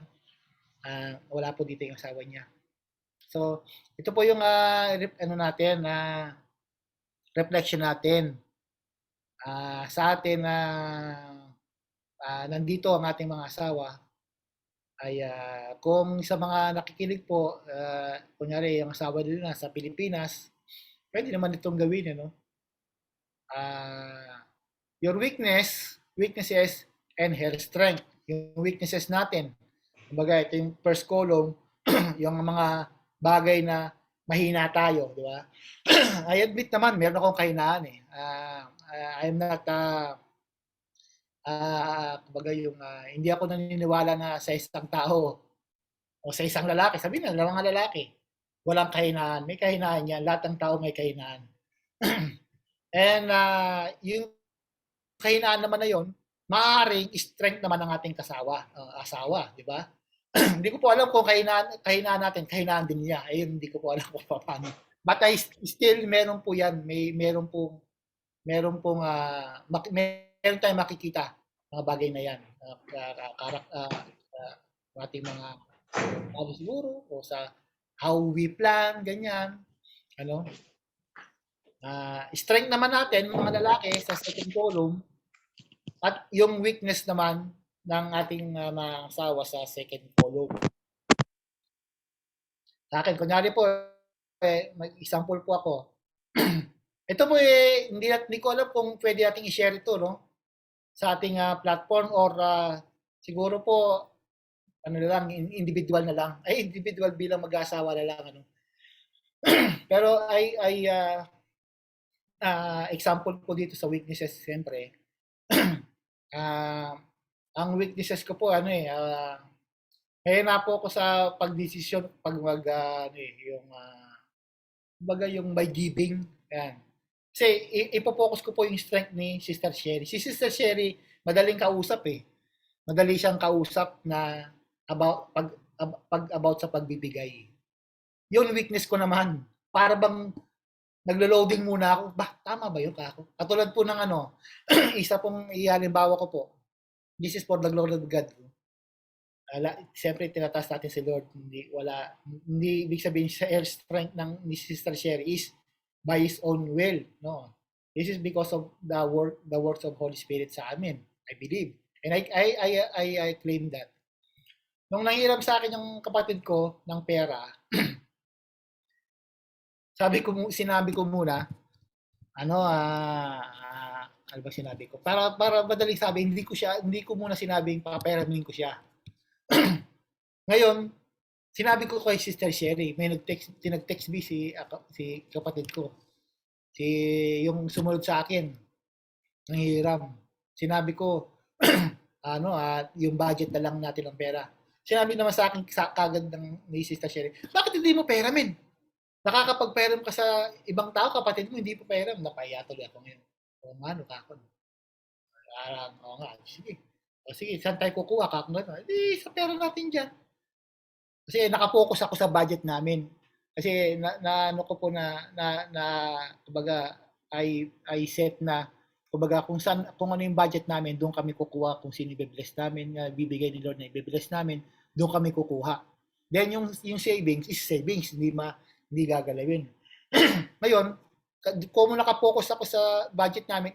Wala po dito yung asawa niya. So, ito po yung reflection natin. Sa atin nandito ang ating mga asawa ay kung sa mga nakikinig po, kunyari yung asawa nila sa Pilipinas, pwede naman itong gawin, your weaknesses and her strength. Yung weaknesses natin. Kumbaga, ito yung first column, yung mga bagay na mahina tayo, di ba? I admit naman, meron akong kahinaan I'm not kumbaga yung hindi ako naniniwala na sa isang tao o sa isang lalaki. Sabihin na, mga lalaki, walang kahinaan. May kahinaan yan. Lahat ng tao may kahinaan. And yung kahinaan naman na yun, maaaring strength naman ng ating asawa, di ba? Hindi ko po alam kung kahinaan natin, kahinaan din niya. Ayun, hindi ko po alam kung paano. But still, meron po yan. Meron tayong makikita mga bagay na yan. Ating mga siguro o sa how we plan, ganyan. Strength naman natin, mga lalaki, sa second column, at yung weakness naman ng ating mga asawa sa second column. Sa akin, kunyari po, mag-example po ako. Ito po hindi ko alam kung pwede nating i-share ito, sa ating platform or siguro po individual na lang. Individual bilang mag-asawa na lang, Pero example po dito sa weaknesses, siyempre. Ang weaknesses ko po na po ako sa pagdesisyon yung by giving. Yan. Kasi ipo-focus ko po yung strength ni Sister Sherry. Si Sister Sherry, madaling kausap Madali siyang kausap na about sa pagbibigay. Yung weakness ko naman, para bang naglo-loading muna ako. Tama ba yun kako? Katulad po ng isa pong ihalimbawa ko po. This is for the glory of God. Siyempre, tinataas natin si Lord. Hindi ibig sabihin sa air strength ng ni Sister Sherry is by His own will. No. This is because of the works of Holy Spirit sa amin, I believe. And I claim that. Nung nanghiram sa akin yung kapatid ko ng pera, sinabi ko muna, ano ba sinabi ko? Para madaling sabi, hindi ko muna sinabing papayaramin ko siya. Ngayon, sinabi ko kay Sister Sherry, may nag-text me si kapatid ko. Yung sumunod sa akin, nanghiram. Sinabi ko, yung budget na lang natin ng pera. Sinabi naman sa akin kagad ni Sister Sherry, bakit hindi mo peramin? Nakakapagperam ka sa ibang tao, kapatid mo, hindi po peram. Napaya tuloy ako ngayon. O ano ka ako. Oo nga, sige. O sige, saan tayo kukuha? Kako nga, sa pera natin dyan. Kasi nakapokus ako sa budget namin. Kasi kumbaga, I set na, kumbaga, kung ano yung budget namin, doon kami kukuha, kung sino i-bless namin, bibigay ni Lord na i-bless namin, doon kami kukuha. Then yung savings is savings, hindi gagalawin. Ngayon, kung nakapokus ako sa budget namin,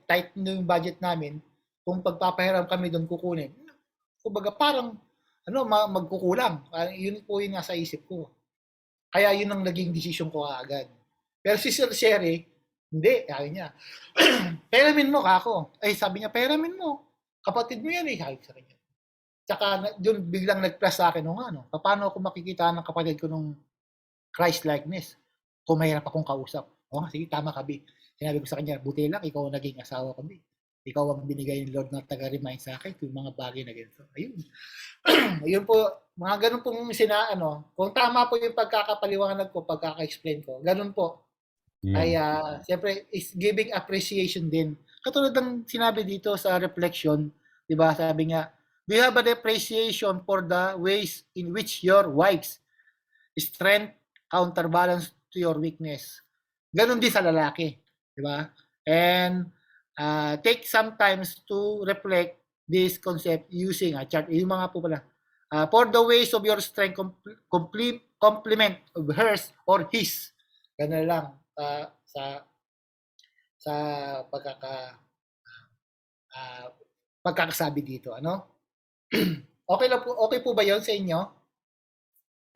tight na yung budget namin, kung pagpapahiram kami doon kukunin, kumbaga parang magkukulang. Yun po yung nasa isip ko. Kaya yun ang naging decision ko agad. Pero si Sir Sherry, hindi, sabi niya, peramin mo kako. Sabi niya, peramin mo. Kapatid mo yan sabi sa kanya. Tsaka yun biglang nag-plus sa akin, paano ako makikita ng kapatid ko nung Christ-likeness kung mahirap akong kausap. O nga, sige, tama ka, B. Sinabi ko sa kanya, buti lang, ikaw ang naging asawa ko, B. Ikaw ang binigay ni Lord na taga-remind sa akin yung mga bagay na ganito. Ayun. Ayun po, mga ganun pong kung tama po yung pagkakapaliwanag ko, pagkaka-explain ko, ganun po. Ay, siyempre, is giving appreciation din. Katulad ng sinabi dito sa reflection, di ba, sabi nga, we have an appreciation for the ways in which your wife's strength counterbalance to your weakness. Ganun din sa lalaki, di ba? And take some time to reflect this concept using a chart. Yung mga po pala. For the ways of your strength complement of hers or his. Ganun lang sa pagkakasabi dito, Okay po ba 'yon sa inyo?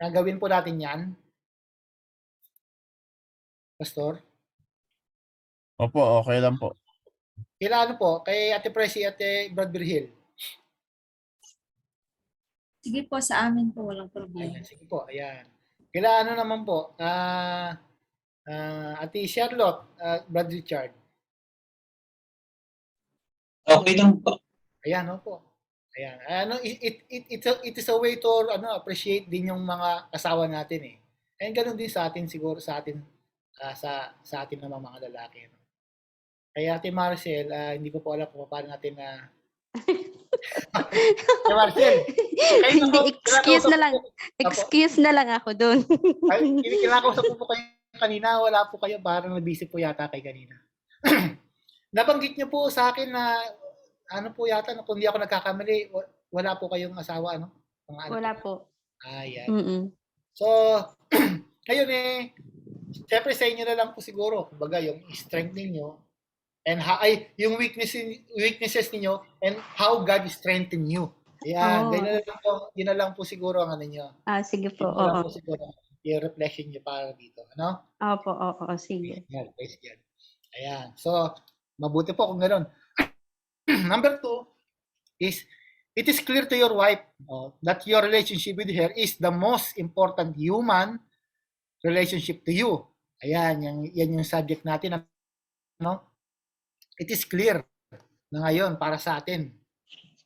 Gawin po natin 'yan. Pastor? Opo, okay lang po. Kailan po? Kay Ate Presi, Ate Bradbury Hill. Sige po, sa amin po, walang problema. Ayan, sige po, ayan. Kailan naman po? Ate Charlotte, Brad Richard. Okay lang po. Ayan, po. Ayan. It is a way to appreciate din yung mga asawa natin eh. And ganun din sa atin siguro sa atin namang mga lalaki. Kaya Ate Marcel, hindi ko po alam kung paano natin Ate Marcel, Hindi, excuse na lang ako doon. Kinakausap po kayo kanina, wala po kayo, parang busy po yata kay kanina. Nabanggit niyo po sa akin na po yata, kung di ako nagkakamali, wala po kayong asawa, Wala po. Ayan. Mm-mm. So, ngayon siyempre sa inyo na lang po siguro, kumbaga yung strength niyo and yung weaknesses niyo and how God strengthen you. Ayan, yun na lang po siguro ang niyo. Sige po. Yun na lang po siguro yung reflection niyo para dito, Opo, sige. Praise God. Ayan. So, mabuti po kung gano'n. Number 2 is, it is clear to your wife that your relationship with her is the most important human relationship to you. Ayan, yan yung subject natin. It is clear na ngayon para sa atin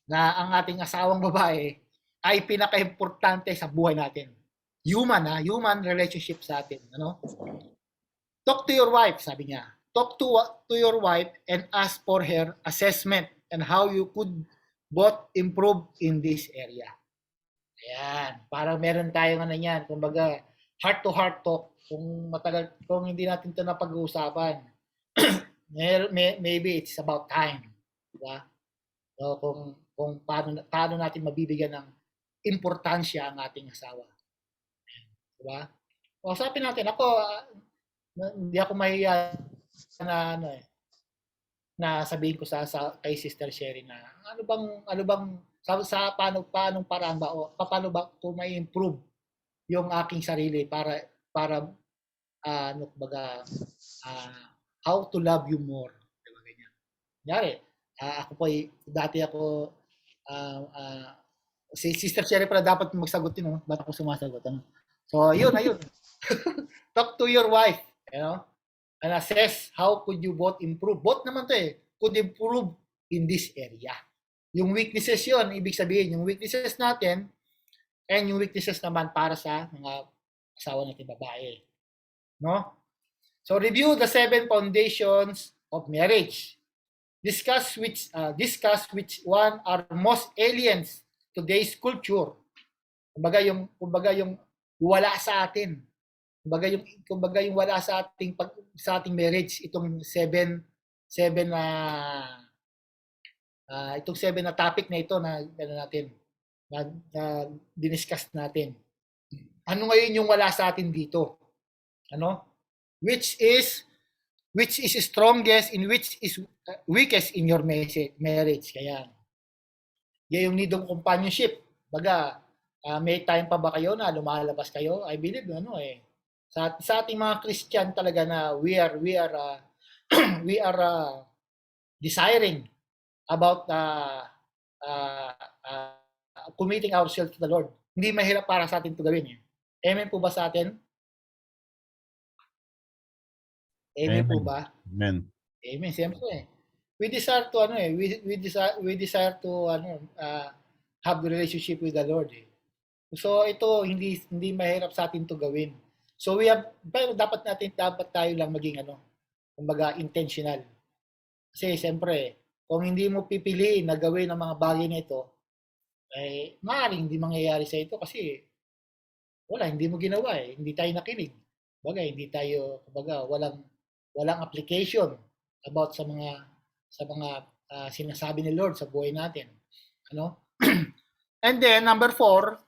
na ang ating asawang babae ay pinaka-importante sa buhay natin. Human relationship sa atin. Talk to your wife, sabi niya. Talk to your wife and ask for her assessment and how you could both improve in this area. Ayan. Parang meron tayong yan. Kumbaga, heart-to-heart talk. Kung hindi natin ito napag-uusapan, maybe it's about time. Diba? So, kung paano natin mabibigyan ng importansya ang ating asawa. Diba? Usapin natin. Ako, hindi ako mahiya na ano na sabihin ko sa kay Sister Sherry na ano bang sa paanong paraan ba o paano ba ko may improve yung aking sarili para how to love you more, diba ganyan. Kunyari, ako po dati ako si Sister Sherry pala dapat magsagot din, no? Ba't ako sumasagot? Ano? So, ayun. Talk to your wife, and assess how could you both improve. Both naman to could improve in this area. Yung weaknesses yun, ibig sabihin, yung weaknesses natin and yung weaknesses naman para sa mga asawa natin babae. No? So, review the 7 foundations of marriage. Discuss which one are most aliens today's culture. Kumbaga yung wala sa atin. Kumbaga yung wala sa ating marriage, itong 7 na topic na ito na diniscuss natin. Ano ngayon yung wala sa atin dito? Which is strongest in which is weakest in your marriage. Kaya yung need of companionship. Baga, may time pa ba kayo na lumalabas kayo? I believe sa ating mga Christian talaga na we are desiring about committing ourselves to the Lord. Hindi mahirap para sa atin ito gawin. Amen po ba sa atin? Amen po ba? Amen. Amen. Siyempre. We desire to we desire to have the relationship with the Lord. So ito hindi mahirap sa atin to gawin. So pero dapat tayo lang maging kumbaga intentional. Kasi siyempre, kung hindi mo pipiliin na gawin ang mga bagay na ito, maaaring hindi mangyayari sa ito kasi hindi mo ginawa hindi tayo nakinig. Hindi tayo walang application about sa mga sinasabi ni Lord sa buhay natin. And then number 4,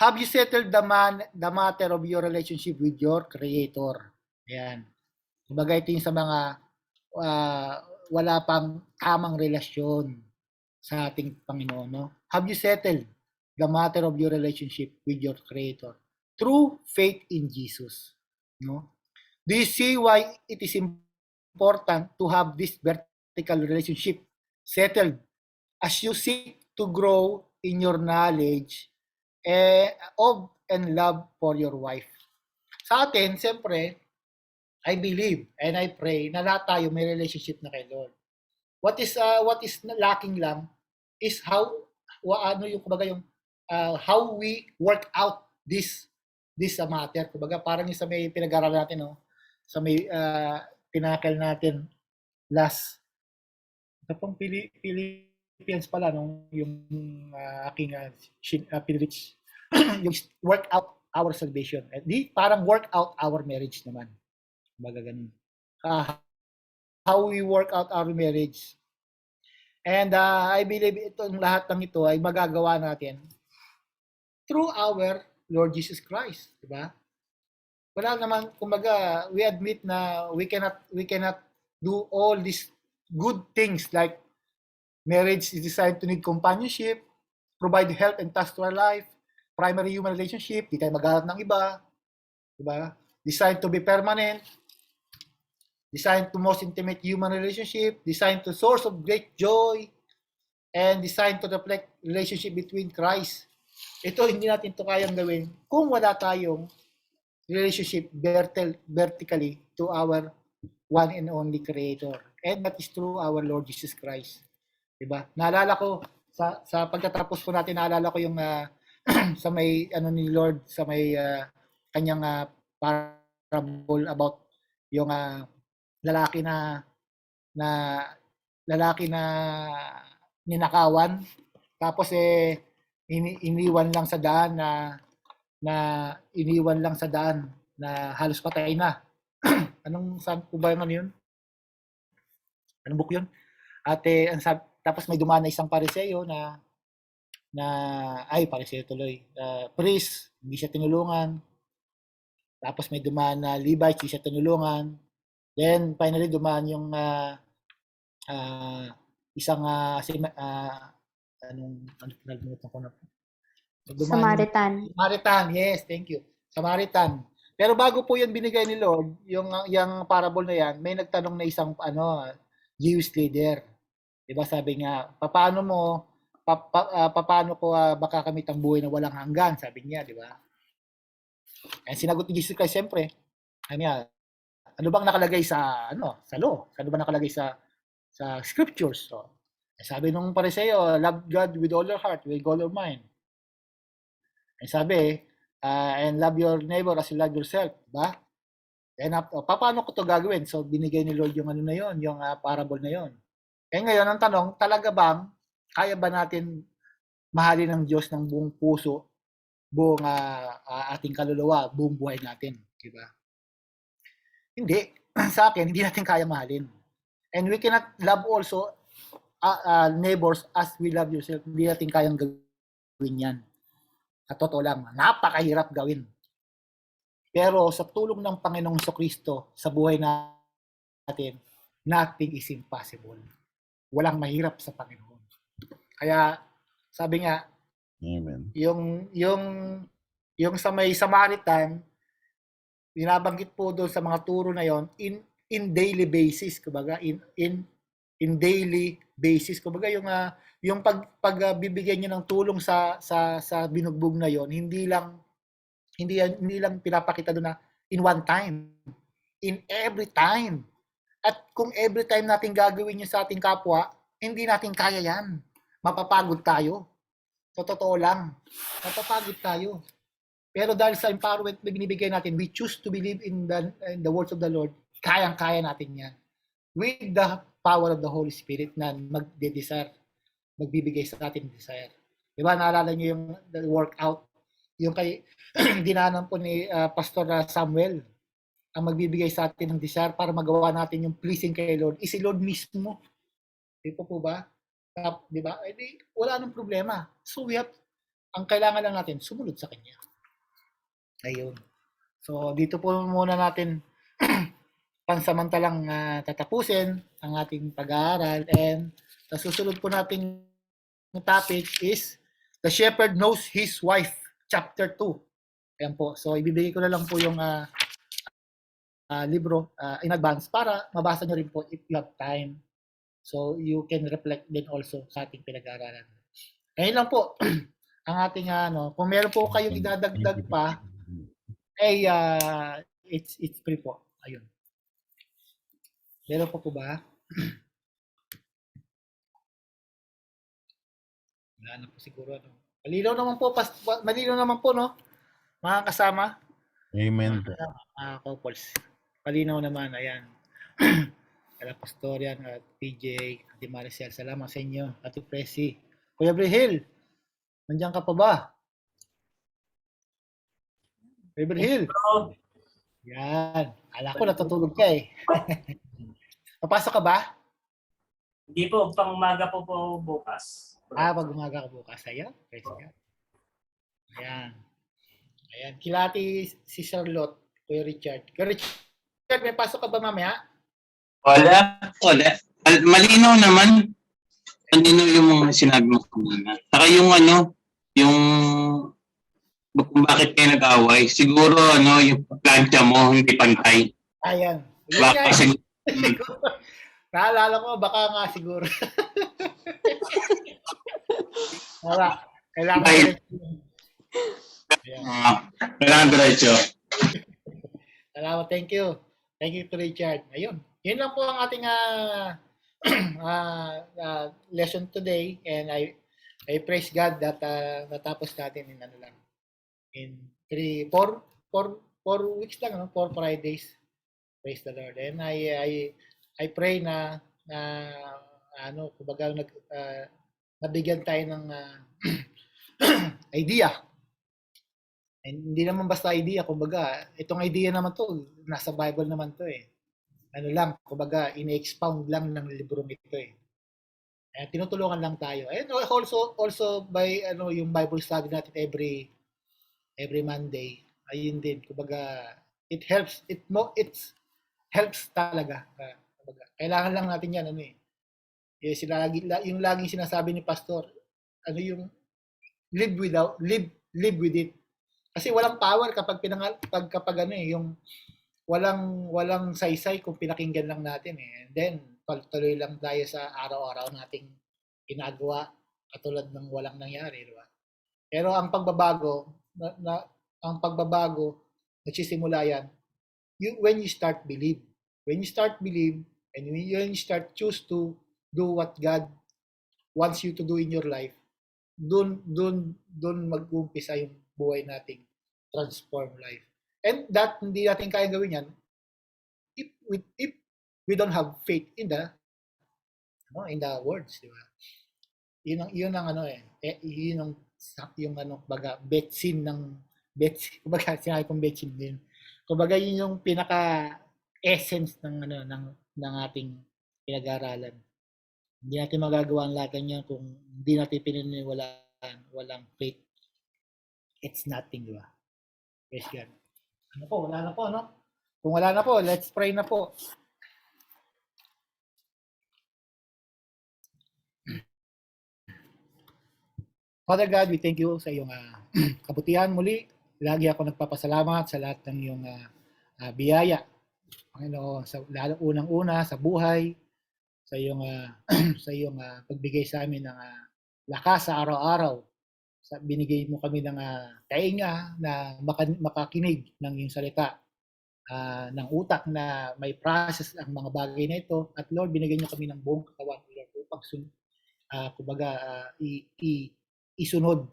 have you settled the matter of your relationship with your Creator? Ayan. Kumbaga ito yung sa mga wala pang tamang relasyon sa ating Panginoon. No? Have you settled the matter of your relationship with your Creator through faith in Jesus? No? Do you see why it is important to have this vertical relationship settled as you seek to grow in your knowledge of and love for your wife? Sa atin, siyempre, I believe and I pray na lahat tayo may relationship na kay Lord. What is lacking lang is how we work out this matter. Kumbaga parang yung sa may pinag-aralan natin, sa may pinakal natin last pang Philippines pala yung aking pinrich yung work out our salvation. Parang work out our marriage naman. Kumbaga ganun. How we work out our marriage. And I believe itong lahat ng ito ay magagawa natin through our Lord Jesus Christ, di ba? Wala naman, kumbaga, we admit na we cannot do all these good things like marriage is designed to need companionship, provide help and task to our life, primary human relationship, di tayo maghanap ng iba, di ba? Designed to be permanent, designed to most intimate human relationship, designed to source of great joy, and designed to reflect relationship between Christ. Ito, hindi natin ito kayang gawin kung wala tayong relationship vertically to our one and only Creator. And that is through our Lord Jesus Christ. Diba? Naalala ko, sa pagkatapos po natin, naalala ko yung sa may, ni Lord, sa may kanyang parable about yung lalaki na ninakawan. Tapos iniwan lang sa daan na halos patay na. Saan po ba yun? Anong book yun? At tapos may dumaan na isang Pariseo Pariseo tuloy. Priest, hindi siya tinulungan. Tapos may dumaan na Levite, hindi siya tinulungan. Then finally dumaan yung isang anong nalimutan ko na. Samaritan. Samaritan, yes, thank you. Samaritan. Pero bago po 'yun binigay ni Lord, yung parable na 'yan, may nagtanong na isang Jewish leader. 'Di ba sabi nga, paano ko makakamit ang buhay na walang hanggan, sabi niya, 'di ba? And sinagot ni Jesus Christ siyempre, ano bang nakalagay sa sa law? Ano ba nakalagay sa scriptures? So, sabi nung Pariseo, love God with all your heart, with all your mind. And sabi, and love your neighbor as you love yourself, ba? Then paano ko to gagawin? So binigay ni Lord yung na yon, yung parable na yon. Kaya ngayon ang tanong, talaga bang kaya ba natin mahalin ng Diyos ng buong puso, buong ating kaluluwa, buong buhay natin, di ba? Hindi. Sa akin, hindi natin kaya mahalin. And we cannot love also neighbors as we love yourself. Hindi natin kayang gawin yan. At totoo lang, napakahirap gawin. Pero sa tulong ng Panginoong Jesucristo sa buhay natin, nothing is impossible. Walang mahirap sa Panginoon. Kaya sabi nga, Amen. yung sa may Samaritan, binabanggit po doon sa mga turo na yon in daily basis, kumbaga in daily basis, kumbaga yung pagbibigay niyo ng tulong sa binugbog na yon, hindi lang pinapakita doon na in one time, in every time. At kung every time natin gagawin yun sa ating kapwa, hindi natin kaya yan. Mapapagod tayo. So, totoo lang. Mapapagod tayo. Pero dahil sa empowerment na binibigay natin, we choose to believe in the words of the Lord, kayang-kaya natin yan. With the power of the Holy Spirit na magde-desire, magbibigay sa ating desire. Diba, naalala niyo yung workout, yung kay dinanan po ni Pastor Samuel, ang magbibigay sa atin ng desire para magawa natin yung pleasing kay Lord, is si Lord mismo. Di po ba? Di ba? Eh, wala nang problema. So ang kailangan lang natin, sumunod sa Kanya. Ayun. So, dito po muna natin pansamantalang tatapusin ang ating pag-aaral. And sa susunod po nating topic is The Shepherd Knows His Wife, Chapter 2. Ayan po. So, ibibigay ko na lang po yung libro in advance para mabasa nyo rin po if you have time. So, you can reflect din also sa ating pinag-aaralan. Ayun lang po ang ating kung meron po kayong idadagdag pa, it's free po. Ayun. Meron po ba? Wala na po siguro. Malinaw naman po, no? Mga kasama. Amen. Couples. Malinaw naman, ayan. Kala Pastorian at PJ, Ate Maricel, salamat sa inyo. Ate Presi. Kuya Brihil, nandiyan ka pa ba? Kuya Brihil. Yan. Ala ko natutulog ka eh. Papasok ka ba? Hindi po, pang umaga po bukas. Pag umaga ka bukas. Ayan. Ayan. Kilati si Charlotte, Kuya Richard. Kuya Richard, may pasok ka ba mamaya? Wala. Malinaw naman. Malinaw yung mga sinabi mo kanina. Saka yung kung bakit kayo nag-away. Siguro yung plancha mo hindi pantay. Ayan. Baka Naalala ko, baka nga siguro. Wala. Kailangan diretso. Salamat. Thank you. Thank you to Richard. Ayun. Yun lang po ang ating lesson today. And I praise God that natapos natin in 4 weeks lang, 4 Fridays. Praise the Lord. And I pray na kumbaga nabigyan tayo ng idea. And hindi naman basta idea, kumbaga itong idea naman to, nasa Bible naman to eh. Kumbaga ini-expound lang ng librong ito eh. Tinutulungan lang tayo. And also by yung Bible study natin every Monday. Ayun din, kumbaga it helps helps talaga. Kailangan lang natin yan, yung laging sinasabi ni Pastor, yung live with it. Kasi walang power kapag yung walang saysay kung pinakinggan lang natin eh. And then tuloy lang tayo sa araw-araw nating ginagawa katulad ng walang nangyari, di ba? Pero ang pagbabago nagsisimula yan when you start believe. When you start believe and when you start choose to do what God wants you to do in your life, doon mag-uumpisa yung buhay nating transform life. And that hindi natin kaya gawin yan if we don't have faith in the words, di ba? Yun ang baga betsin kumbaga sinabi kong betsin din. Kumbaga yun yung pinaka essence ng ating pinag-aaralan. Hindi natin magagawa ang lahat niyan kung hindi natin pininiwalaan, walang faith. It's nothing, di ba? Yes, God. Wala na po, no? Kung wala na po, let's pray na po. Father God, we thank you sa iyong kabutihan muli. Lagi ako nagpapasalamat sa lahat ng iyong biyaya. Panginoon, lalo unang-una sa buhay, sa iyong pagbigay sa amin ng lakas sa araw-araw. Binigay mo kami ng tainga na makakinig ng iyong salita, ng utak na may process ang mga bagay na ito. At Lord, binigay niyo kami ng buong katawan, Lord, upang isunod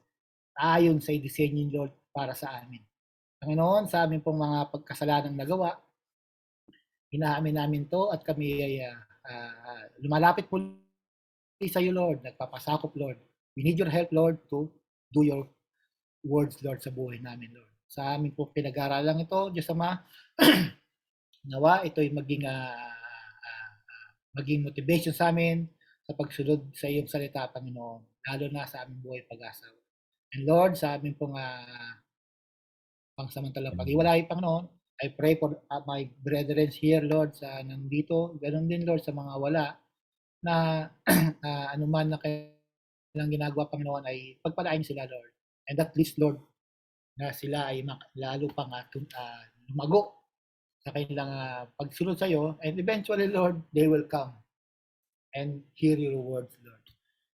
ayon sa disenyo ni Lord para sa amin. Panginoon, sa amin pong mga pagkasalanang nagawa, inaamin namin to at kami ay lumalapit po sa iyo, Lord, nagpapasakop, Lord. We need your help, Lord, to do your words, Lord, sa buhay namin, Lord. Sa amin po pinag-aaralan ito, Diyos Ama, nawa ito'y maging motivation sa amin sa pagsunod sa iyong salita, Panginoon, lalo na sa aming buhay pag-asa. And Lord, sa amin pong pangsamantalang pag-iwalay, Panginoon, I pray for my brethren here, Lord, sa nandito, ganun din, Lord, sa mga wala, na anuman na kailang ginagawa, Panginoon, ay pagpalain sila, Lord. And at least, Lord, na sila ay lalo pang lumago sa kanilang pagsunod sa iyo, and eventually, Lord, they will come and hear your words, Lord.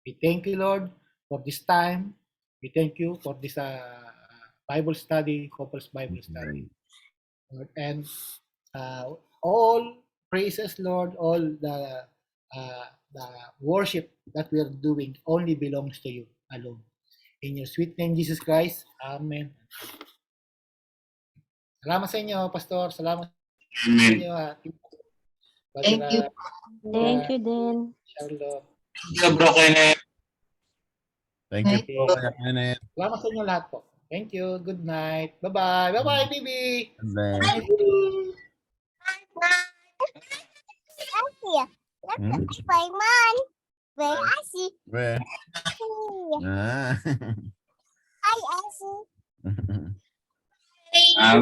We thank you, Lord, for this time. We thank you for this Bible study, Couples Bible Study. Lord, and all praises, Lord, all the worship that we are doing only belongs to you alone. In your sweet name, Jesus Christ. Amen. Salamat sa inyo, Pastor. Salamat sa inyo. Thank you. Thank you din. Charlotte. Thank you, Bro Kenneth. Thank you po, Kuya Kenneth. Salamat sa inyo lahat po. Thank you. Good night. Bye-bye. Bye-bye, Bibi. And then, where?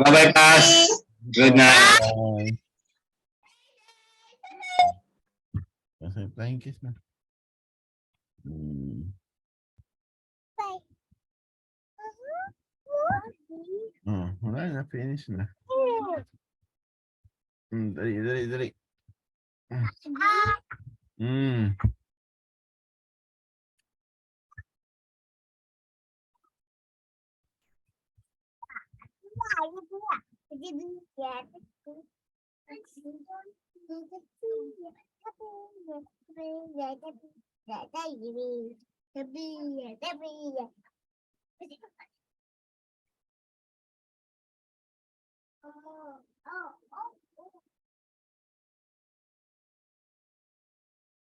Bye-bye, Pas. Good night. Bye. Kasi flying kiss na. Wala na, finish na. Dali. Oh.